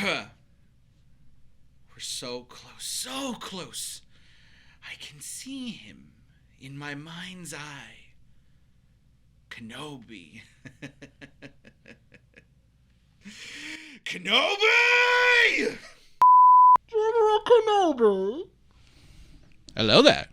We're so close, so close. I can see him in my mind's eye. Kenobi. Kenobi! General Kenobi. Hello there.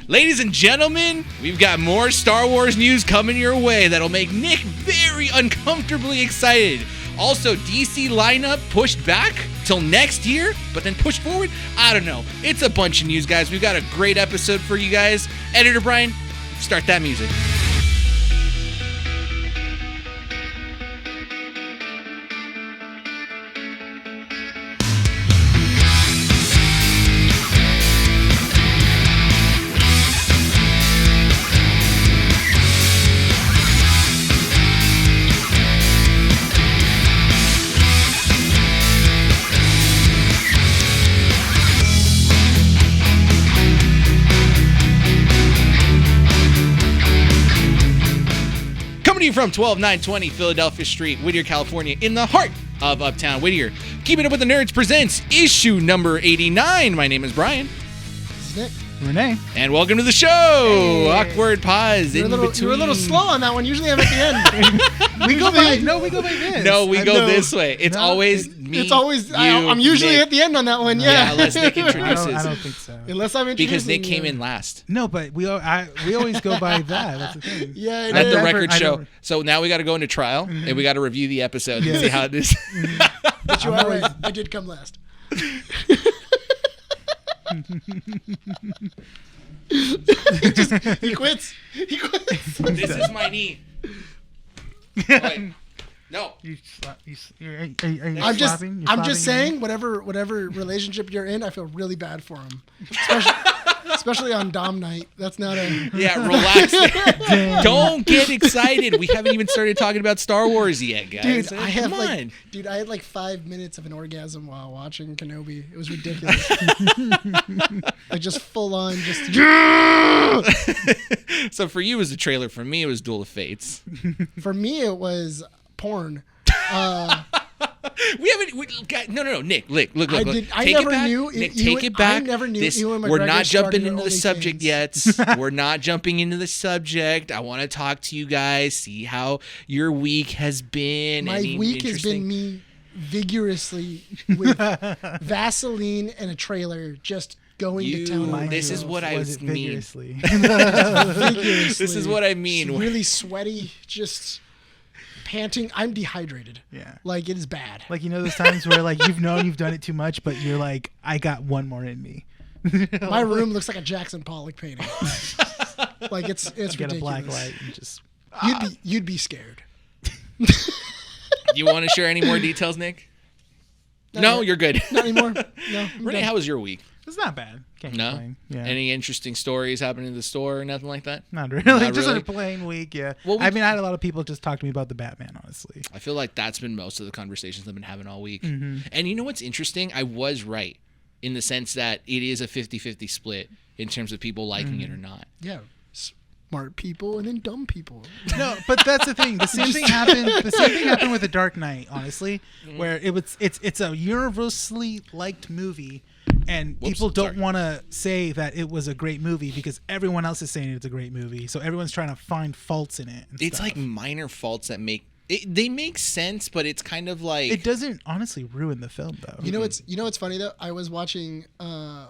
Ladies and gentlemen, we've got more Star Wars news coming your way that'll make Nick very uncomfortably excited. Also, DC lineup pushed back till next year, but then pushed forward? I don't know. It's a bunch of news, guys. We've got a great episode for you guys. Editor Bryan, start that music. From 12920 Philadelphia Street, Whittier, California, in the heart of Uptown Whittier. Keeping Up with the Nerds presents issue number 89. My name is Bryan. This is Nick. Rene. And welcome to the show. Hey. Awkward pause in between. You're a little slow on that one. Usually I'm at the end. we go by this. No, we go this way. It's always me. It's always I'm usually Nick. At the end on that one. Yeah. Unless Nick introduces. I don't think so. Unless I'm introducing. Because Nick came in last. No, but we always go by that. That's the thing. Yeah. At the record show. So now we got to go into trial and we got to review the episode and see how it is. But you are right. I did come last. He quits. This is my knee. Wait. No. I'm just saying, whatever relationship you're in, I feel really bad for him. Especially on Dom night. That's not a... Yeah, relax. Don't get excited. We haven't even started talking about Star Wars yet, guys. Dude, I had like 5 minutes of an orgasm while watching Kenobi. It was ridiculous. Like just full on, just... So for you, it was a trailer. For me, it was Duel of Fates. For me, it was porn. No, Nick, look. I never knew. Nick, take it back. I never knew. We're not jumping into the subject yet. We're not jumping into the subject. I want to talk to you guys, see how your week has been. My week has been me vigorously with Vaseline and a trailer just going to town. This is what I mean. Vigorously. This is what I mean. It's really sweaty, just... panting. I'm dehydrated. Yeah. Like, it is bad. Like, you know those times where, like, you've known you've done it too much, but you're like, I got one more in me. My room looks like a Jackson Pollock painting. Like, it's ridiculous. Get a black light and just... You'd be scared. You want to share any more details, Nick? No, you're good. Not anymore. No. Renee, how was your week? It's not bad. Can't complain. Yeah. Any interesting stories happening in the store or nothing like that? Not really. Just a plain week, yeah. Well, I had a lot of people just talk to me about the Batman, honestly. I feel like that's been most of the conversations I've been having all week. Mm-hmm. And you know what's interesting? I was right in the sense that it is a 50-50 split in terms of people liking it or not. Yeah. Smart people and then dumb people. No, but that's the thing. The same thing happened. The same thing happened with The Dark Knight, honestly, where it's a universally liked movie. And people don't want to say that it was a great movie because everyone else is saying it's a great movie. So everyone's trying to find faults in it. It's like minor faults that they make sense, but it's kind of like it doesn't honestly ruin the film though. You know what's funny though? I was watching I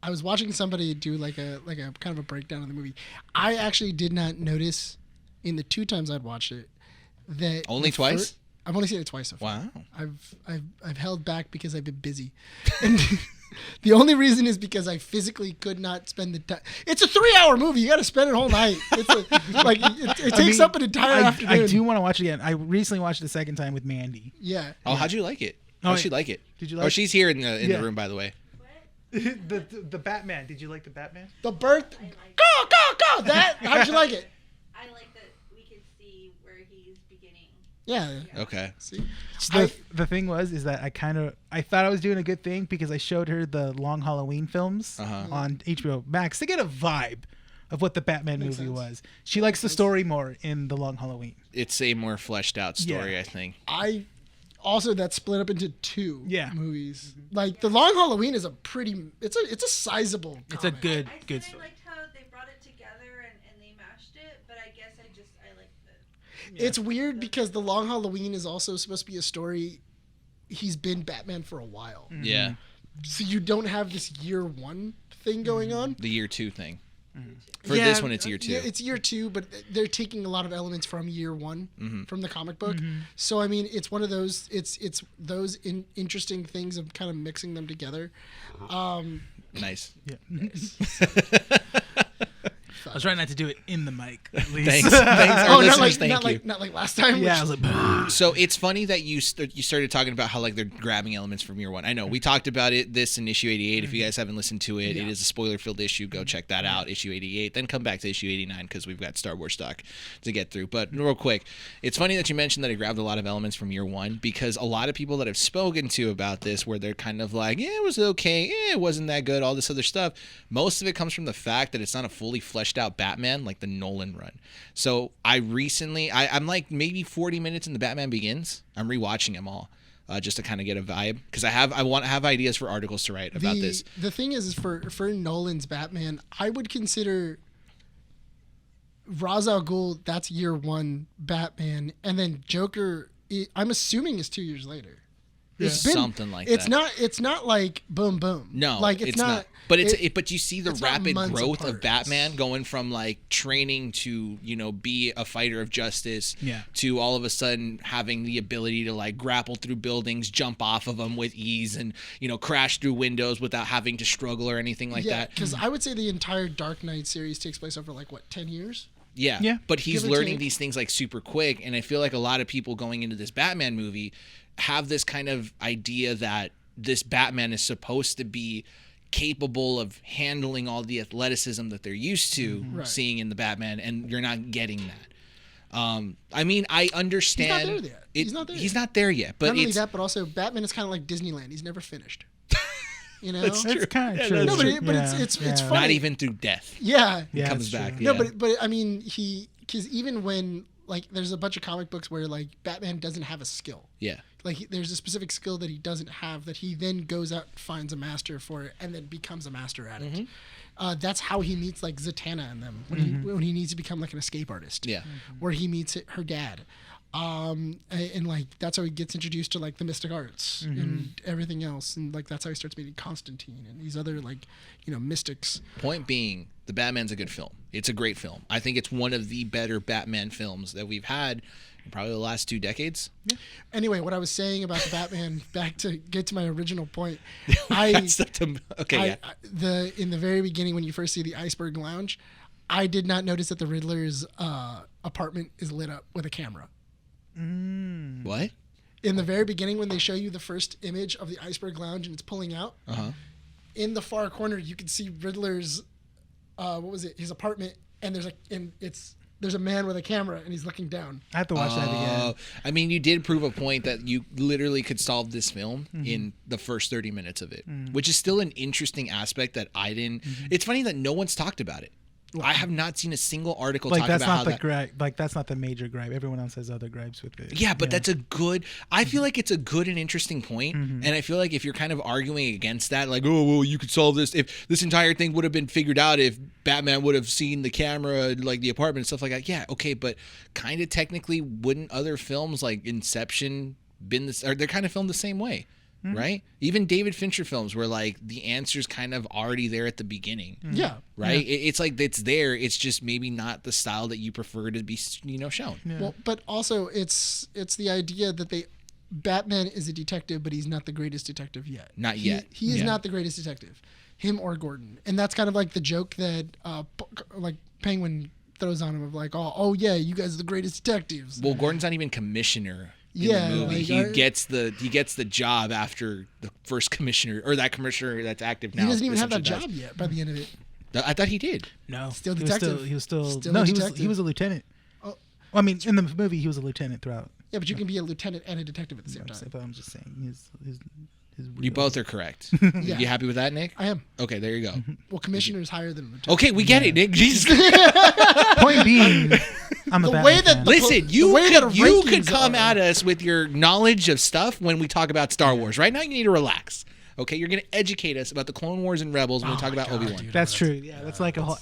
was watching somebody do like a kind of a breakdown of the movie. I actually did not notice in the 2 times I'd watched it that only twice. I've only seen it twice so far. Wow. I've held back because I've been busy. And the only reason is because I physically could not spend the time. It's a 3-hour movie. You got to spend it whole night. It takes up an entire afternoon. I do want to watch it again. I recently watched it the second time with Mandy. Yeah. Oh, how'd you like it? How'd she like it? Did you like it? She's here in the room, by the way. The Batman. Did you like the Batman? The birth. Go! That. How'd you like it? I like that we could see where he's beginning. Yeah. Okay. See, the thing is that I thought I was doing a good thing because I showed her the Long Halloween films on HBO Max to get a vibe of what the Batman movie was. She likes the story more in the Long Halloween. It's a more fleshed out story, I think. also that's split up into two Yeah. movies. Like The Long Halloween is it's a sizable comic. It's a good I story. liked how they brought it together and they mashed it, but I guess I like the. It's weird because The Long Halloween is also supposed to be a story. He's been Batman for a while. Yeah. So you don't have this year one thing going on. The year 2 thing. For this one, it's year 2. Yeah, it's year 2, but they're taking a lot of elements from year one from the comic book. So I mean, it's one of those. It's those interesting things of kind of mixing them together. Nice. Yeah. I was trying not to do it in the mic. At least. Thanks. Our listeners, thank you. not like last time. Yeah, I was like, So it's funny that you started talking about how like they're grabbing elements from year 1. I know we talked about this in issue 88. If you guys haven't listened to it, it is a spoiler-filled issue. Go check that out, issue 88. Then come back to issue 89 because we've got Star Wars stock to get through. But real quick, it's funny that you mentioned that it grabbed a lot of elements from year 1 because a lot of people that I've spoken to about this, where they're kind of like, yeah, it was okay, it wasn't that good, all this other stuff. Most of it comes from the fact that it's not a fully fleshed out Batman like the Nolan run. So I'm like maybe 40 minutes in the Batman Begins. I'm rewatching them all just to kind of get a vibe because I want to have ideas for articles to write about this. The thing is for Nolan's Batman, I would consider Ra's al Ghul, that's year 1 Batman, and then Joker, I'm assuming is 2 years later. It's something like it's that. It's not like boom boom. No, like it's not. But but you see the rapid growth of apart. Batman going from like training to be a fighter of justice to all of a sudden having the ability to like grapple through buildings, jump off of them with ease, and crash through windows without having to struggle or anything like that. Because I would say the entire Dark Knight series takes place over like 10 years. Yeah. But he's Give or learning take. these things like super quick, and I feel like a lot of people going into this Batman movie have this kind of idea that this Batman is supposed to be capable of handling all the athleticism that they're used to seeing in the Batman, and you're not getting that. I mean, I understand. He's not there yet. But not only that, but also Batman is kind of like Disneyland. He's never finished. That's true. It's kind of true. No, but it's funny. Not even through death. Yeah. He comes back. No, but I mean, because even when like there's a bunch of comic books where like Batman doesn't have a skill. Yeah. Like there's a specific skill that he doesn't have that he then goes out, finds a master for it, and then becomes a master at it. That's how he meets like Zatanna and them when he needs to become like an escape artist. Yeah. Where he meets her dad. And like that's how he gets introduced to like the mystic arts and everything else, and like that's how he starts meeting Constantine and these other like mystics. Point being, the Batman's a good film. It's a great film. I think it's one of the better Batman films that we've had in probably the last 2 decades. Yeah. Anyway, what I was saying about the Batman, back to get to my original point, in the very beginning when you first see the Iceberg Lounge, I did not notice that the Riddler's apartment is lit up with a camera. What? In the very beginning, when they show you the first image of the Iceberg Lounge and it's pulling out, in the far corner you can see Riddler's, his apartment, and there's a man with a camera and he's looking down. I have to watch that again. I mean, you did prove a point that you literally could solve this film in the first 30 minutes of it, which is still an interesting aspect that I didn't. It's funny that no one's talked about it. I have not seen a single article talk about how that. That's not the major gripe. Everyone else has other gripes with it. Yeah, but that's a good. I feel like it's a good and interesting point, and I feel like if you're kind of arguing against that, like, oh well, you could solve this if this entire thing would have been figured out if Batman would have seen the camera, like the apartment and stuff like that. Yeah, okay, but kind of technically, wouldn't other films like Inception been this? Or they're kind of filmed the same way. Right? Even David Fincher films where like the answer's kind of already there at the beginning. Yeah. Right? Yeah. It's like it's there. It's just maybe not the style that you prefer to be, shown. Yeah. Well, but also it's the idea that Batman is a detective, but he's not the greatest detective yet. Not yet. He is not the greatest detective. Him or Gordon. And that's kind of like the joke that like Penguin throws on him of like, oh yeah, you guys are the greatest detectives. Well, Gordon's not even commissioner. The movie. Like, he gets the job after the first commissioner, or that commissioner that's active now. He doesn't even have that job yet by the end of it. I thought he did. No, still detective. He was a lieutenant. Oh, well, I mean, in the movie, he was a lieutenant throughout. Yeah, but you can be a lieutenant and a detective at the same time. But I'm just saying, you both are correct. Yeah. You happy with that, Nick? I am. Okay, there you go. Well, commissioner is higher than lieutenant. Okay, we get it, Nick. Jesus. Point being, I'm a the Batman way that fan. Listen, the you way that could rankings come are- at us with your knowledge of stuff when we talk about Star Wars. Right now, you need to relax. Okay, you're going to educate us about the Clone Wars and Rebels when we talk about Obi-Wan. dude. That's true. Yeah, that's like a whole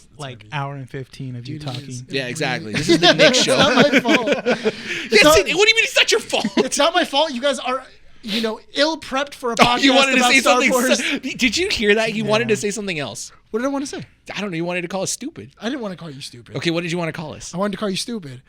hour and 15 of you Dude, it talking. is. Yeah, exactly. This is the Nick show. It's not my fault. Yes, not- what do you mean it's not your fault? It's not my fault. You guys are, ill prepped for a Oh, podcast you wanted to about say Star something. Wars. Did you hear that? He wanted to say something else. What did I want to say? I don't know. You wanted to call us stupid. I didn't want to call you stupid. Okay, what did you want to call us? I wanted to call you stupid.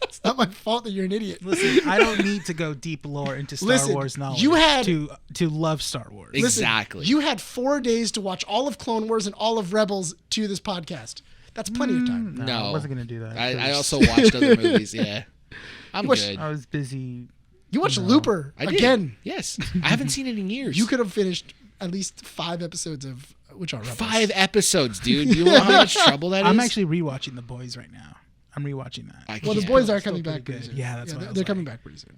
It's not my fault that you're an idiot. Listen, I don't need to go deep lore into Star Listen, Wars knowledge you had- to love Star Wars. Listen, Exactly. you had 4 days to watch all of Clone Wars and all of Rebels to this podcast. That's plenty of time. No, No. I wasn't gonna do that. I also watched other movies. Yeah, I'm watched- good. I was busy. You watched Looper I did. again. Yes, I haven't seen it in years. You could have finished at least 5 episodes of which are Rebels. 5 episodes, dude. You know how much trouble that is? I'm actually rewatching The Boys right now. I'm rewatching that. I Well, the can't. boys are Still coming pretty back pretty good. soon. Yeah, that's what I was they're like. coming back pretty soon.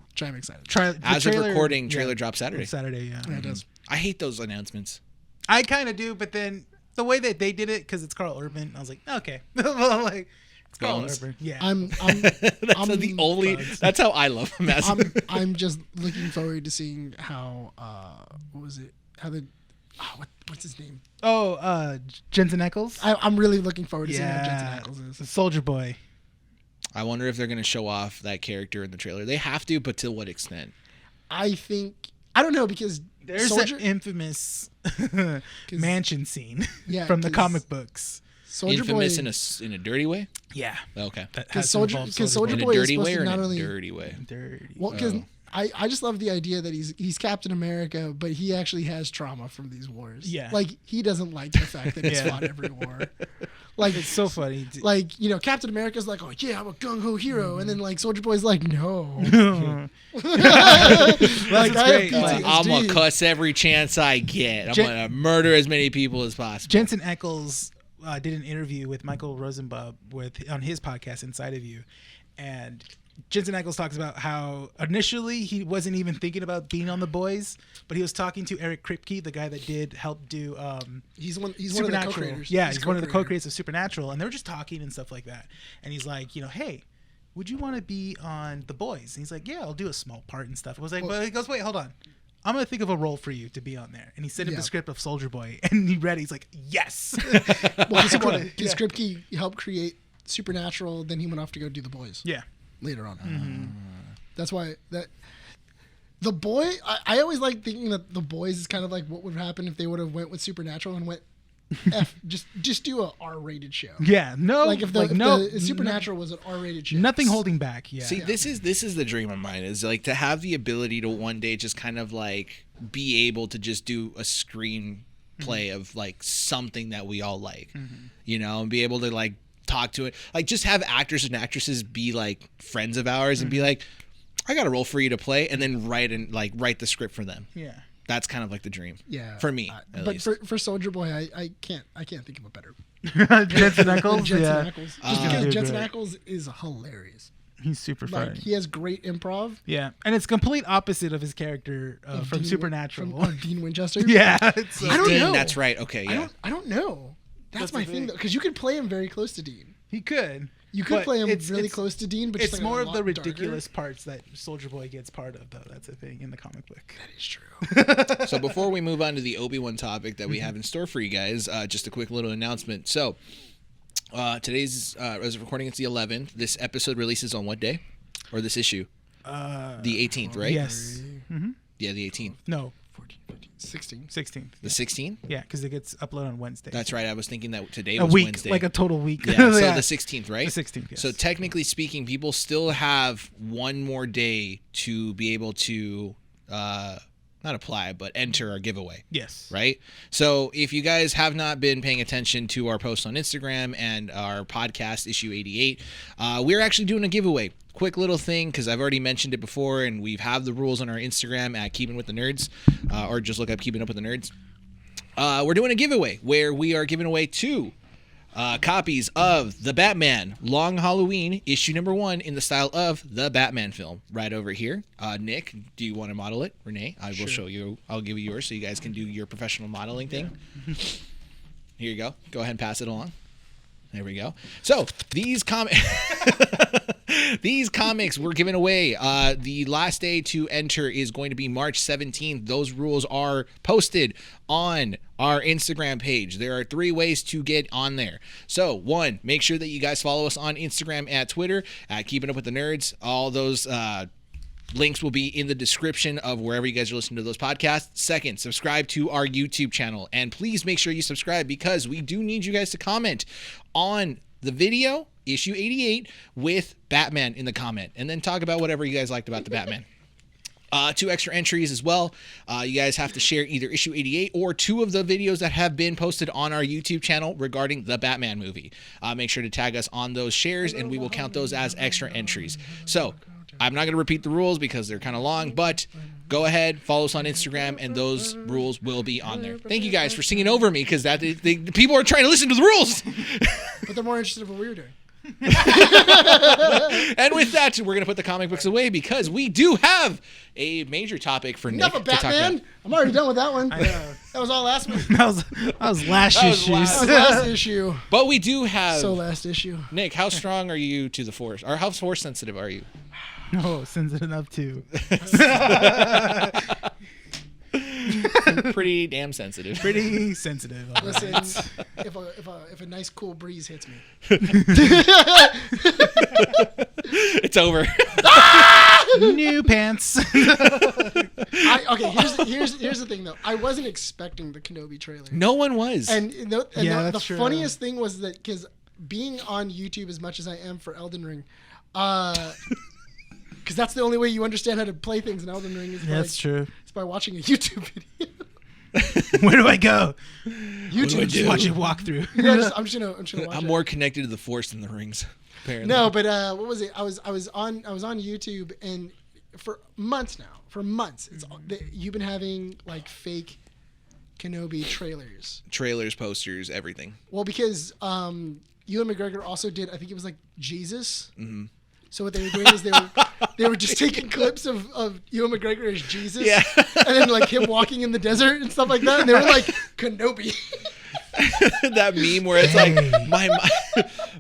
Which I'm excited. As of recording, trailer drops Saturday. Saturday, yeah. Yeah, it does. I hate those announcements. I kind of do, but then the way that they did it, because it's Carl Urban, I was like, okay. Well, like, it's Carl Bones. Urban. Yeah. I'm That's the only. That's how I love him. As I'm just looking forward to seeing how what was it? How the what's his name? Jensen Ackles. I'm really looking forward to seeing how Jensen Ackles is. Soldier Boy. I wonder if they're going to show off that character in the trailer. They have to, but to what extent? I don't know because There's Soldier, an infamous mansion scene Yeah, from the 'cause- comic books. Soldier Infamous Boy, in a dirty way. Yeah. Okay, That Because has Soldier- involved because Soldier in a Boy is dirty supposed way to or in not a only- dirty way. Dirty. well, because I just love the idea that he's Captain America, but he actually has trauma from these wars. Yeah. Like he doesn't like the fact that he's Yeah. fought every war. Like It's so funny. like Captain America's like, oh yeah, I'm a gung ho hero, and then like Soldier Boy's like, no. That's Like I have great. PTSD. I'm gonna cuss every chance I get. I'm gonna murder as many people as possible. Jensen Ackles did an interview with Michael Rosenbaum on his podcast Inside of You, and Jensen Ackles talks about how initially he wasn't even thinking about being on The Boys, but he was talking to Eric Kripke, the guy that did help do He's one of the Supernatural. co-creators. Yeah, he's one of the co-creator. co-creators of Supernatural, and they were just talking and stuff like that. And he's like, hey, would you want to be on The Boys? And he's like, yeah, I'll do a small part and stuff. I was like, but he goes, wait, hold on. I'm going to think of a role for you to be on there. And he sent him the script of Soldier Boy, and he read it. He's like, yes. Well, because Kripke helped create Supernatural, then he went off to go do The Boys. Yeah. Later on. That's why The Boy. I always like thinking that The Boys is kind of like what would happen if they would have went with Supernatural and went just do a R-rated show. Yeah, no. Like if the Supernatural was an R-rated show. Nothing holding back. Yeah. See, this is the dream of mine, is like to have the ability to one day just kind of like be able to just do a screenplay of like something that we all like, and be able to like talk to it, like just have actors and actresses be like friends of ours and be like, I got a role for you to play, and then write the script for them. Yeah. That's kind of like the dream. Yeah. For me, at but least. for Soldier Boy, I can't think of a better Jensen Ackles. Jensen Yeah. Ackles. Just because Dude, Jensen right. Ackles is hilarious. He's super Like funny. he has great improv. Yeah, and it's complete opposite of his character from Dean- Supernatural. from Dean Winchester. Yeah. It's, I don't Dean, know. That's right. Okay, yeah. I don't know. That's my the thing thing. though, because you could play him very close to Dean. he could. You could But play him it's- really it's- close to Dean, but just It's like more a of the lot ridiculous darker. parts that Soldier Boy gets part of, though. That's a thing in the comic book. That is true. So before we move on to the Obi-Wan topic that we have in store for you guys, just a quick little announcement. So today's, as of recording, it's the 11th. This episode releases on what day? Or this issue? The 18th, right? Yes. Yeah, the 18th. No, 14, 15, 16. 16th. The 16th? Yeah, because it gets uploaded on Wednesday. That's right. I was thinking that today a was week, Wednesday. like a total week. Yeah, so the 16th, right? The 16th, yes. So technically speaking, people still have one more day to be able to not apply, but enter our giveaway. Yes. Right? So if you guys have not been paying attention to our posts on Instagram and our podcast, issue 88, we're actually doing a giveaway. Quick little thing, because I've already mentioned it before, and we have the rules on our Instagram at Keeping With The Nerds, or just look up Keeping Up With The Nerds. We're doing a giveaway where we are giving away 2 copies of The Batman Long Halloween, issue number 1, in the style of the Batman film, right over here. Nick, do you want to model it? Renee, I will show you. I'll give you yours so you guys can do your professional modeling thing. Here you go. Go ahead and pass it along. There we go. So these these comics we're giving away. The last day to enter is going to be March 17th. Those rules are posted on our Instagram page. There are 3 ways to get on there. So 1, make sure that you guys follow us on Instagram and Twitter at Keeping Up with the Nerds. All those links will be in the description of wherever you guys are listening to those podcasts. 2nd, subscribe to our YouTube channel. And please make sure you subscribe because we do need you guys to comment on the video, issue 88, with Batman in the comment. And then talk about whatever you guys liked about the Batman. 2 extra entries as well. You guys have to share either issue 88 or 2 of the videos that have been posted on our YouTube channel regarding the Batman movie. Make sure to tag us on those shares and we will count those as extra entries. So I'm not going to repeat the rules because they're kind of long, but go ahead, follow us on Instagram, and those rules will be on there. Thank you guys for singing over me because the people are trying to listen to the rules. But they're more interested in what we were doing. And with that, we're going to put the comic books away because we do have a major topic for Nick Enough of to talk Batman. about. I'm already done with that one. I know. That was all last week. That was last issue. That was last issue. But we do have... So last issue. Nick, how strong are you to the Force? Or how Force sensitive are you? No, sensitive enough too. Pretty damn sensitive. Pretty sensitive. Listen, if a nice cool breeze hits me. It's over. New pants. Okay, here's the thing though. I wasn't expecting the Kenobi trailer. No one was. And the that's true. funniest thing was that because being on YouTube as much as I am for Elden Ring, because that's the only way you understand how to play things in Elden Ring is That's true. It's by watching a YouTube video. Where do I go? YouTube. Just watch it walk through. I'm just gonna watch I'm it. more connected to the Force than the rings. Apparently. No, but what was it? I was on YouTube and for months now. For months, you've been having like fake Kenobi trailers, posters, everything. Well, because Ewan McGregor also did. I think it was like Jesus. Mm-hmm. So what they were doing is they were just taking clips of Ewan McGregor as Jesus, Yeah. and then like him walking in the desert and stuff like that, and they were like Kenobi. That meme where it's like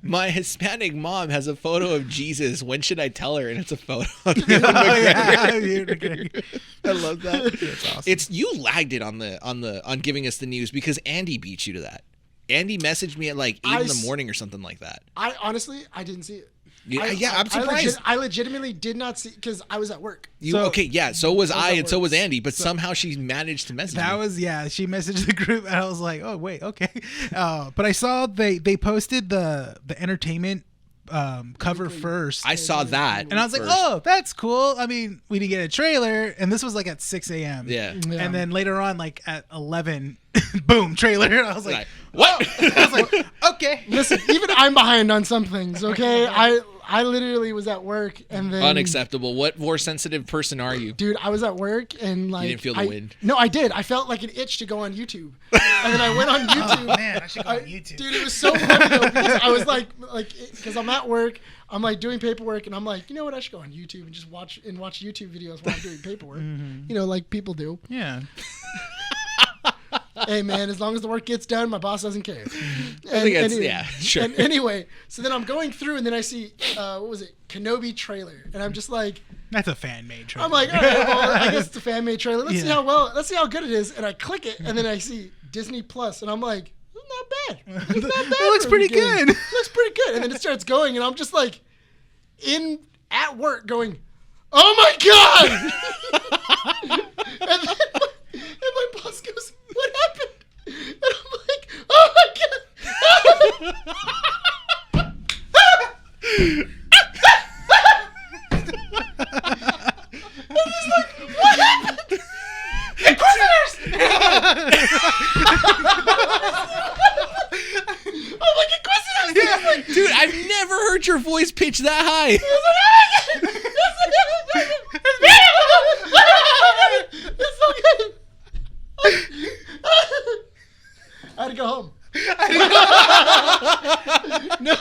my Hispanic mom has a photo of Jesus. When should I tell her? And it's a photo of Ewan McGregor. I love that. That's awesome. It's you lagged it on giving us the news because Andy beat you to that. Andy messaged me at like 8 in the morning or something like that. I honestly didn't see it. I'm surprised. I legitimately did not see because I was at work. So was I, and so was works. Andy. But somehow she managed to message That me. was she messaged the group and I was like, oh wait, okay. But I saw they posted the entertainment cover first. I saw that, and I was like, first. oh, that's cool. I mean, we didn't get a trailer, and this was like at 6 a.m. Yeah. And then later on, like at 11, boom, trailer. I was like, what? I was like, okay. Listen, even I'm behind on some things. Okay, I literally was at work and then Unacceptable. What Force sensitive person are you? Dude, I was at work and like You didn't feel the wind? No, I did. I felt like an itch to go on YouTube, and then I went on YouTube. Oh man, I should go on YouTube. Dude, it was so funny though because I was like, because I'm at work, I'm like doing paperwork, and I'm like, you know what? I should go on YouTube and just watch YouTube videos while I'm doing paperwork. Mm-hmm. You know, like people do. Yeah. Hey man, as long as the work gets done, my boss doesn't care. Sure. And anyway, so then I'm going through, and then I see what was it, Kenobi trailer, and I'm just like, That's a fan made trailer. I'm like, all right, well, I guess it's a fan made trailer. Let's see how good it is. And I click it, and then I see Disney Plus, and I'm like, not bad. It's not bad. It looks pretty good. It looks pretty good. And then it starts going, and I'm just like, at work, going, oh my god! and my boss goes, what happened? And I'm like, oh my god! And he's like, what happened? Inquisitors! I'm like, Inquisitors! Yeah. Like, dude, I've never heard your voice pitch that high. It's so good. I had to go home. No.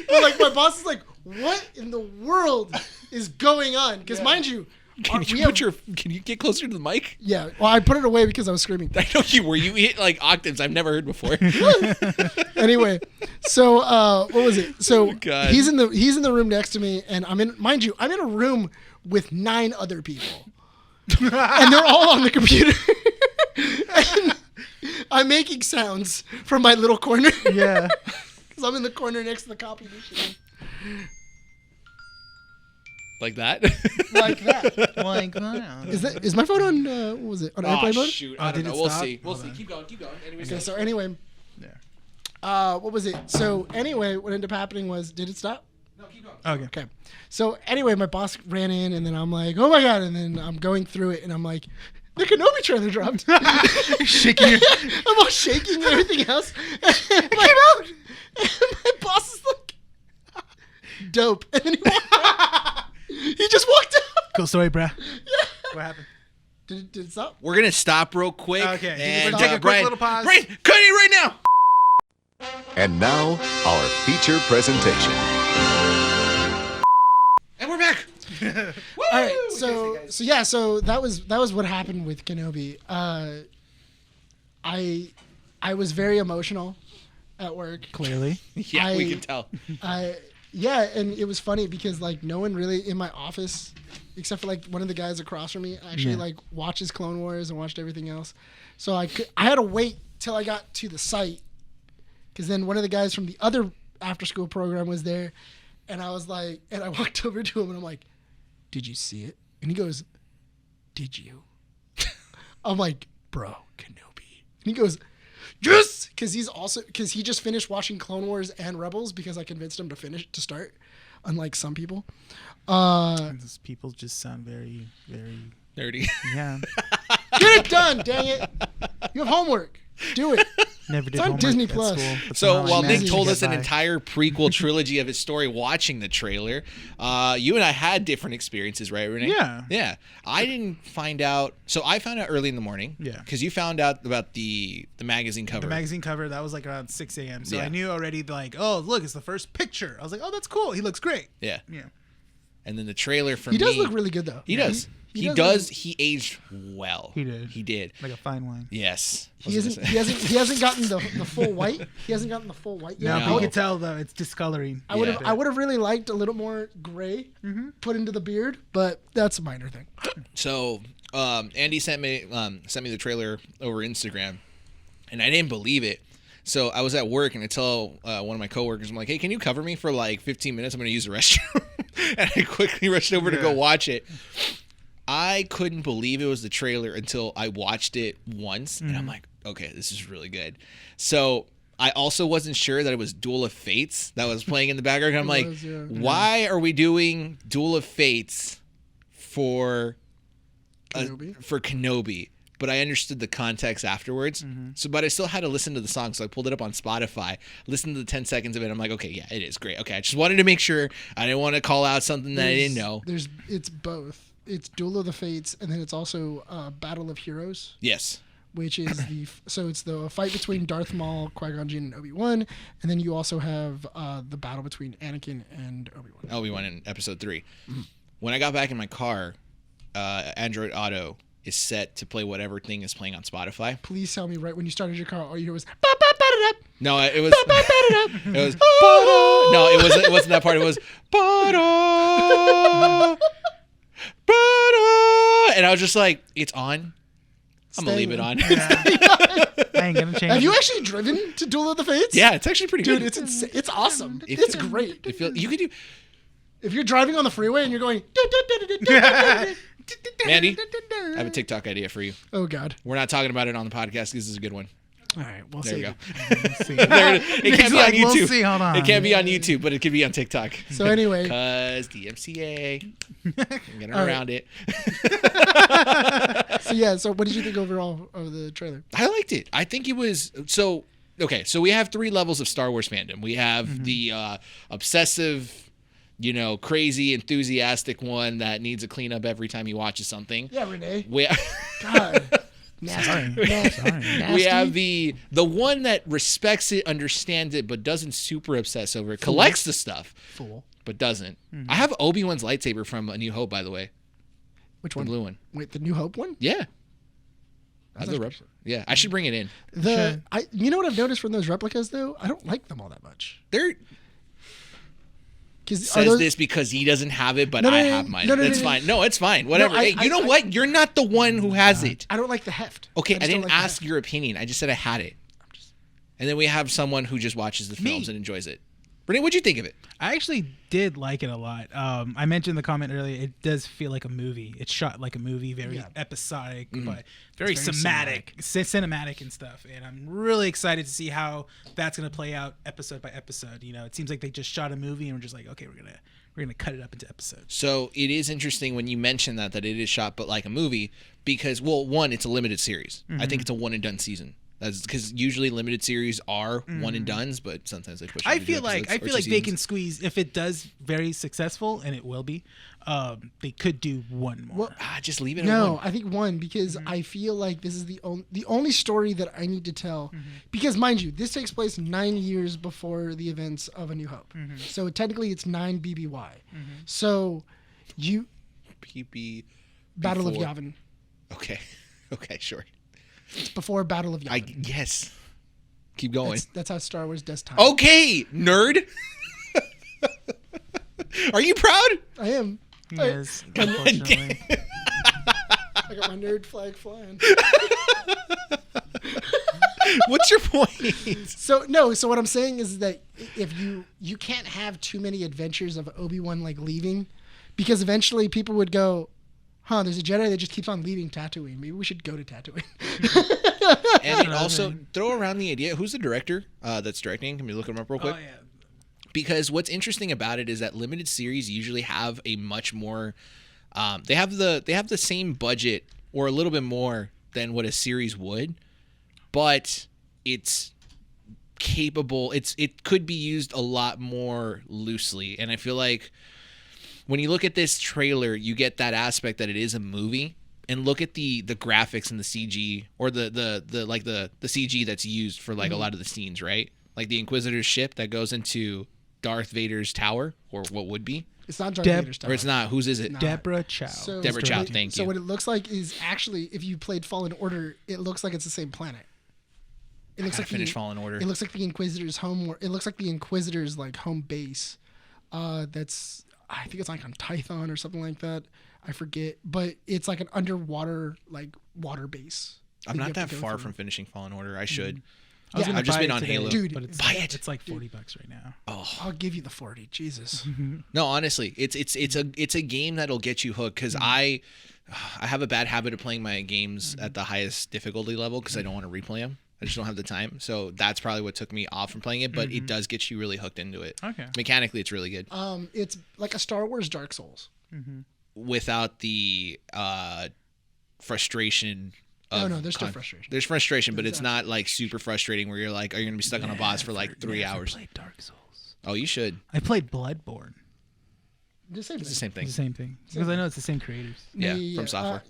But like my boss is like, what in the world is going on? Because mind you, Can you get closer to the mic? Yeah. Well, I put it away because I was screaming. I know you were. You hit like octaves I've never heard before. Anyway, so what was it? So God. he's in the room next to me, and I'm in a room with 9 other people, and they're all on the computer. And I'm making sounds from my little corner. Yeah. Because I'm in the corner next to the copy machine. Like that? Like that. Like that. Is my phone on? What was it? On airplane mode? Shoot! I don't did know. it We'll stop? see. We'll Hold see. on. Keep going. Anyways, Okay. So anyway, There. what was it? So anyway, what ended up happening was, did it stop? no, keep going. Okay. Okay. So anyway, my boss ran in, and then I'm like, oh my god, and then I'm going through it, and I'm like, the Kenobi trailer dropped. Shaking your... I'm all shaking and everything else. It came out. And my boss is like, dope. And then he just walked out. Cool story, bruh. What happened? Did it stop? We're gonna stop real quick. Okay. And We're gonna take a quick Bryan, little pause. Bryan, cut it right now. And now, our feature presentation. And we're back. All right. So that was what happened with Kenobi. I was very emotional at work. Clearly. Yeah, we can tell. Yeah, and it was funny because like no one really in my office, except for like one of the guys across from me, actually Yeah. like watches Clone Wars and watched everything else. So I had to wait till I got to the site, because then one of the guys from the other after school program was there, and I was like, and I walked over to him and I'm like, "Did you see it?" And he goes, "Did you?" I'm like, "Bro, Kenobi." And he goes, "Yes," because he just finished watching Clone Wars and Rebels because I convinced him to start, unlike some people. Those people just sound very, very... Nerdy. Yeah. Get it done, dang it! You have homework. Do it. Never did It's on homework Disney at Plus. school, but So somehow I while Nick managed to told get us an by. entire prequel trilogy of his story watching the trailer, you and I had different experiences, right, Rene? Yeah. Yeah. I didn't find out. So I found out early in the morning. Yeah. Because you found out about the magazine cover. The magazine cover, that was like around 6 a.m. So Yeah. I knew already, like, oh, look, it's the first picture. I was like, oh, that's cool. He looks great. Yeah. Yeah. And then the trailer for He me. does look really good though. He does. He does. He aged well. He did. He did. Like a fine wine. Yes. He hasn't gotten the full white. He hasn't gotten the full white yet. No, No. but you can tell, though, it's discoloring. I would Yeah. have I would have really liked a little more gray put into the beard, but that's a minor thing. So Andy sent me the trailer over Instagram, and I didn't believe it. So I was at work, and I tell one of my coworkers, I'm like, "Hey, can you cover me for like 15 minutes? I'm going to use the restroom." And I quickly rushed over to go watch it. I couldn't believe it was the trailer until I watched it once, and I'm like, "Okay, this is really good." So I also wasn't sure that it was Duel of Fates that was playing in the background. I'm like, was, yeah. "Why are we doing Duel of Fates for Kenobi?" But I understood the context afterwards. So, but I still had to listen to the song. So I pulled it up on Spotify, listened to the 10 seconds of it. I'm like, okay, yeah, it is great. Okay, I just wanted to make sure. I didn't want to call out something that I didn't know. It's both. It's Duel of the Fates, and then it's also Battle of Heroes, Yes. which is it's the fight between Darth Maul, Qui-Gon Jinn, and Obi-Wan, and then you also have the battle between Anakin and Obi-Wan. Obi-Wan in episode 3. When I got back in my car, Android Auto is set to play whatever thing is playing on Spotify. Please tell me right when you started your car, all you hear was ba-ba-ba-da-da. No, it was. It was. Ba-da. No, it wasn't that part. It was. Ba-da. Ba-da. And I was just like, it's on. I'm gonna leave it on. I ain't gonna change Have you it. actually driven to Duel of the Fates? Yeah, it's actually pretty Dude, good. it's insane. It's awesome. It It's feel- great. You could do. If you're driving on the freeway and you're going, Mandy, I have a TikTok idea for you. oh God. We're not talking about it on the podcast. This is a good one. All right, we'll There see. you go. Let's see. It can't be on like, YouTube. we'll see, hold on. It can't be on YouTube, but it could be on TikTok. So anyway, Because DMCA. I'm getting All right. around it. so what did you think overall of the trailer? I liked it. I think it was so. Okay, so we have 3 levels of Star Wars fandom. We have the obsessive, crazy, enthusiastic one that needs a cleanup every time he watches something. Yeah, Rene. We God. Nasty. Nasty. we have the one that respects it, understands it, but doesn't super obsess over it. Collects the stuff, Fool. but doesn't. I have Obi-Wan's lightsaber from A New Hope, by the way. Which The one? blue one. Wait, the New Hope one? Yeah. That's As a actually- Yeah, I should bring it in. You know what I've noticed from those replicas though? I don't like them all that much. They're Because says this because he doesn't have it, but I have mine. That's fine. No, it's fine. Whatever. Hey, you know what? You're not the one who has it. I don't like the heft. Okay, I just didn't don't like the ask heft. your opinion. I just said I had it. And then we have someone who just watches the films and enjoys it. Rene, what'd you think of it? I actually did like it a lot. I mentioned in the comment earlier, it does feel like a movie. It's shot like a movie, very episodic, but very cinematic and stuff. And I'm really excited to see how that's going to play out episode by episode. You know, it seems like they just shot a movie and we're just like, okay, we're gonna cut it up into episodes. So it is interesting when you mention that it is shot but like a movie because, well, one, it's a limited series. I think it's a one and done season. That's because usually limited series are one and dones, but sometimes they push. I feel like they can squeeze if it does very successful, and it will be. They could do one more. Well, just leave it. at No, one. I think one because I feel like this is the only story that I need to tell. Because mind you, this takes place 9 years before the events of A New Hope. So technically, it's 9 BBY. So you PP Battle of before- Yavin. Okay, okay, sure. It's before Battle of Yavin. Yes. Keep going. That's how Star Wars does time. Okay, nerd. Are you proud? I am. Yes, unfortunately. I got my nerd flag flying. What's your point? So what I'm saying is that if you can't have too many adventures of Obi-Wan like leaving, because eventually people would go, there's a Jedi that just keeps on leaving Tatooine. Maybe we should go to Tatooine. And also throw around the idea. Who's the director that's directing? Can we look him up real quick? Oh yeah. Because what's interesting about it is that limited series usually have a much more. They have the same budget or a little bit more than what a series would, but it's capable. It could be used a lot more loosely, and I feel like when you look at this trailer, you get that aspect that it is a movie. And look at the graphics and the CG or the CG that's used for like a lot of the scenes, right? Like the Inquisitor's ship that goes into Darth Vader's tower, or what would be. It's not Darth Vader's tower. Or it's not. Whose is it? Nah. Deborah Chow. So- Deborah Chow, thank you. So what it looks like is actually, if you played Fallen Order, it looks like it's the same planet. It looks like finish Fallen Order. It looks like the Inquisitor's home. It looks like the Inquisitor's like home base. That's I think it's like on Tython or something like that. I forget, but it's like an underwater like water base. I'm you not have that to go far through. from finishing Fallen Order. I should. I was gonna I've just buy been it on today, Halo. Dude, but it's buy it's like $40 right now. I'll give you the 40. Jesus. No, honestly, it's a game that'll get you hooked because I have a bad habit of playing my games at the highest difficulty level because I don't want to replay them. I just don't have the time. So that's probably what took me off from playing it, but it does get you really hooked into it. Okay. Mechanically, it's really good. It's like a Star Wars Dark Souls. Without the frustration of No, there's still frustration. There's frustration, but it's not like super frustrating where you're like, are you going to be stuck on a boss for like 3 Never hours? played Dark Souls. Oh, you should. I played Bloodborne. The same It's the thing. same thing. It's the same thing because I know it's the same creators. Yeah, From Software.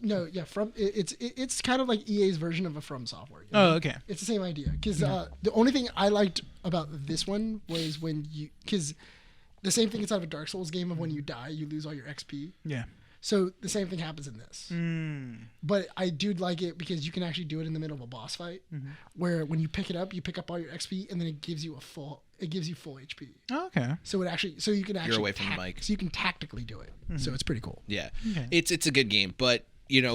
It's kind of like EA's version of a From Software. you Oh, know? okay. It's the same idea. Because the only thing I liked about this one was because the same thing inside of a Dark Souls game of when you die, you lose all your XP. Yeah. So the same thing happens in this. But I do like it because you can actually do it in the middle of a boss fight, where when you pick it up, you pick up all your XP, and then it gives you full HP. Oh, okay. So you can actually away from the mic. So you can tactically do it. So it's pretty cool. Yeah. Okay. It's a good game, but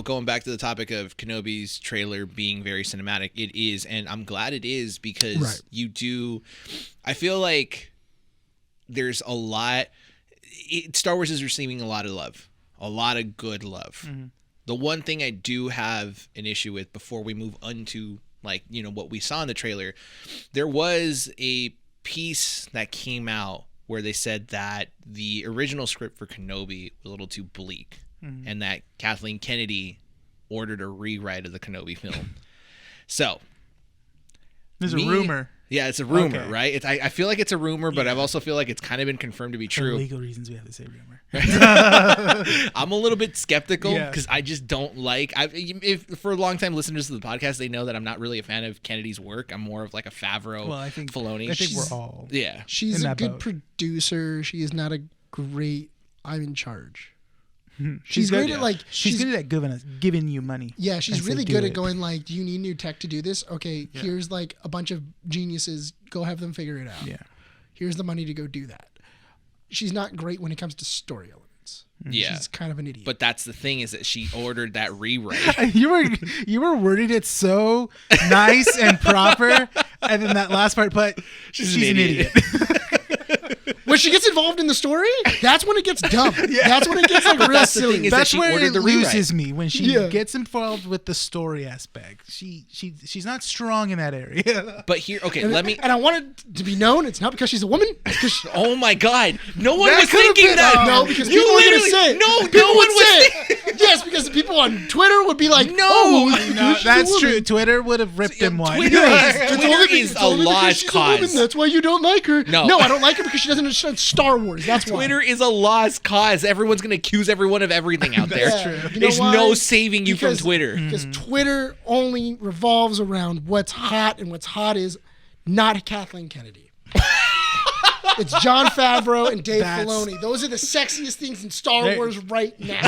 going back to the topic of Kenobi's trailer being very cinematic, it is, and I'm glad it is because I feel like there's a lot. Star Wars is receiving a lot of love, a lot of good love. The one thing I do have an issue with before we move on to what we saw in the trailer, there was a piece that came out where they said that the original script for Kenobi was a little too bleak and that Kathleen Kennedy ordered a rewrite of the Kenobi film. So There's a rumor. Yeah, it's a rumor, Okay. right? I feel like it's a rumor, but I also feel like it's kind of been confirmed to be For true. legal reasons, we have to say rumor. I'm a little bit skeptical Yeah. because I just don't like. If for long-time listeners to the podcast, they know that I'm not really a fan of Kennedy's work. I'm more of like a Favreau, Well, I think Filoni. we're all. Yeah, She's in a that good boat. producer. She is not a great I'm in charge. She's great at like she's good at giving you money. Yeah, she's and really say, good "Do at it." going like, do you need new tech to do this? Okay, here's like a bunch of geniuses. Go have them figure it out. Yeah. Here's the money to go do that. She's not great when it comes to story elements. Yeah. She's kind of an idiot. But that's the thing is that she ordered that rewrite. You were wording it so nice and proper, and then that last part, but she's an idiot. When she gets involved in the story, that's when it gets dumb. That's when it gets like real that's the silly. thing is that That's she where ordered it the rewrite. loses me when she Yeah. gets involved with the story aspect. She's not strong in that area. But here, okay, let me. And I wanted to be known. It's not because she's a woman. It's 'cause she, Oh my God! No one That was could've thinking been- that. no, because You people are gonna literally- say it. No, People no one would was say saying. it. Yes, because the people on Twitter would be like, No. "Oh, No, she's a that's woman." true. Twitter would have ripped him one. Twitter It's Twitter only be- is it's a only because lost she's a woman. cause. That's why you don't like her. No. I don't like her because she doesn't understand Star Wars. That's why. Twitter is a lost cause. Everyone's gonna accuse everyone of everything out there. Yeah. You know There's why? no saving you Because- from Twitter. Because Twitter only revolves around what's hot, and what's hot is not Kathleen Kennedy. It's Jon Favreau and Dave That's- Filoni. Those are the sexiest things in Star There- Wars right now.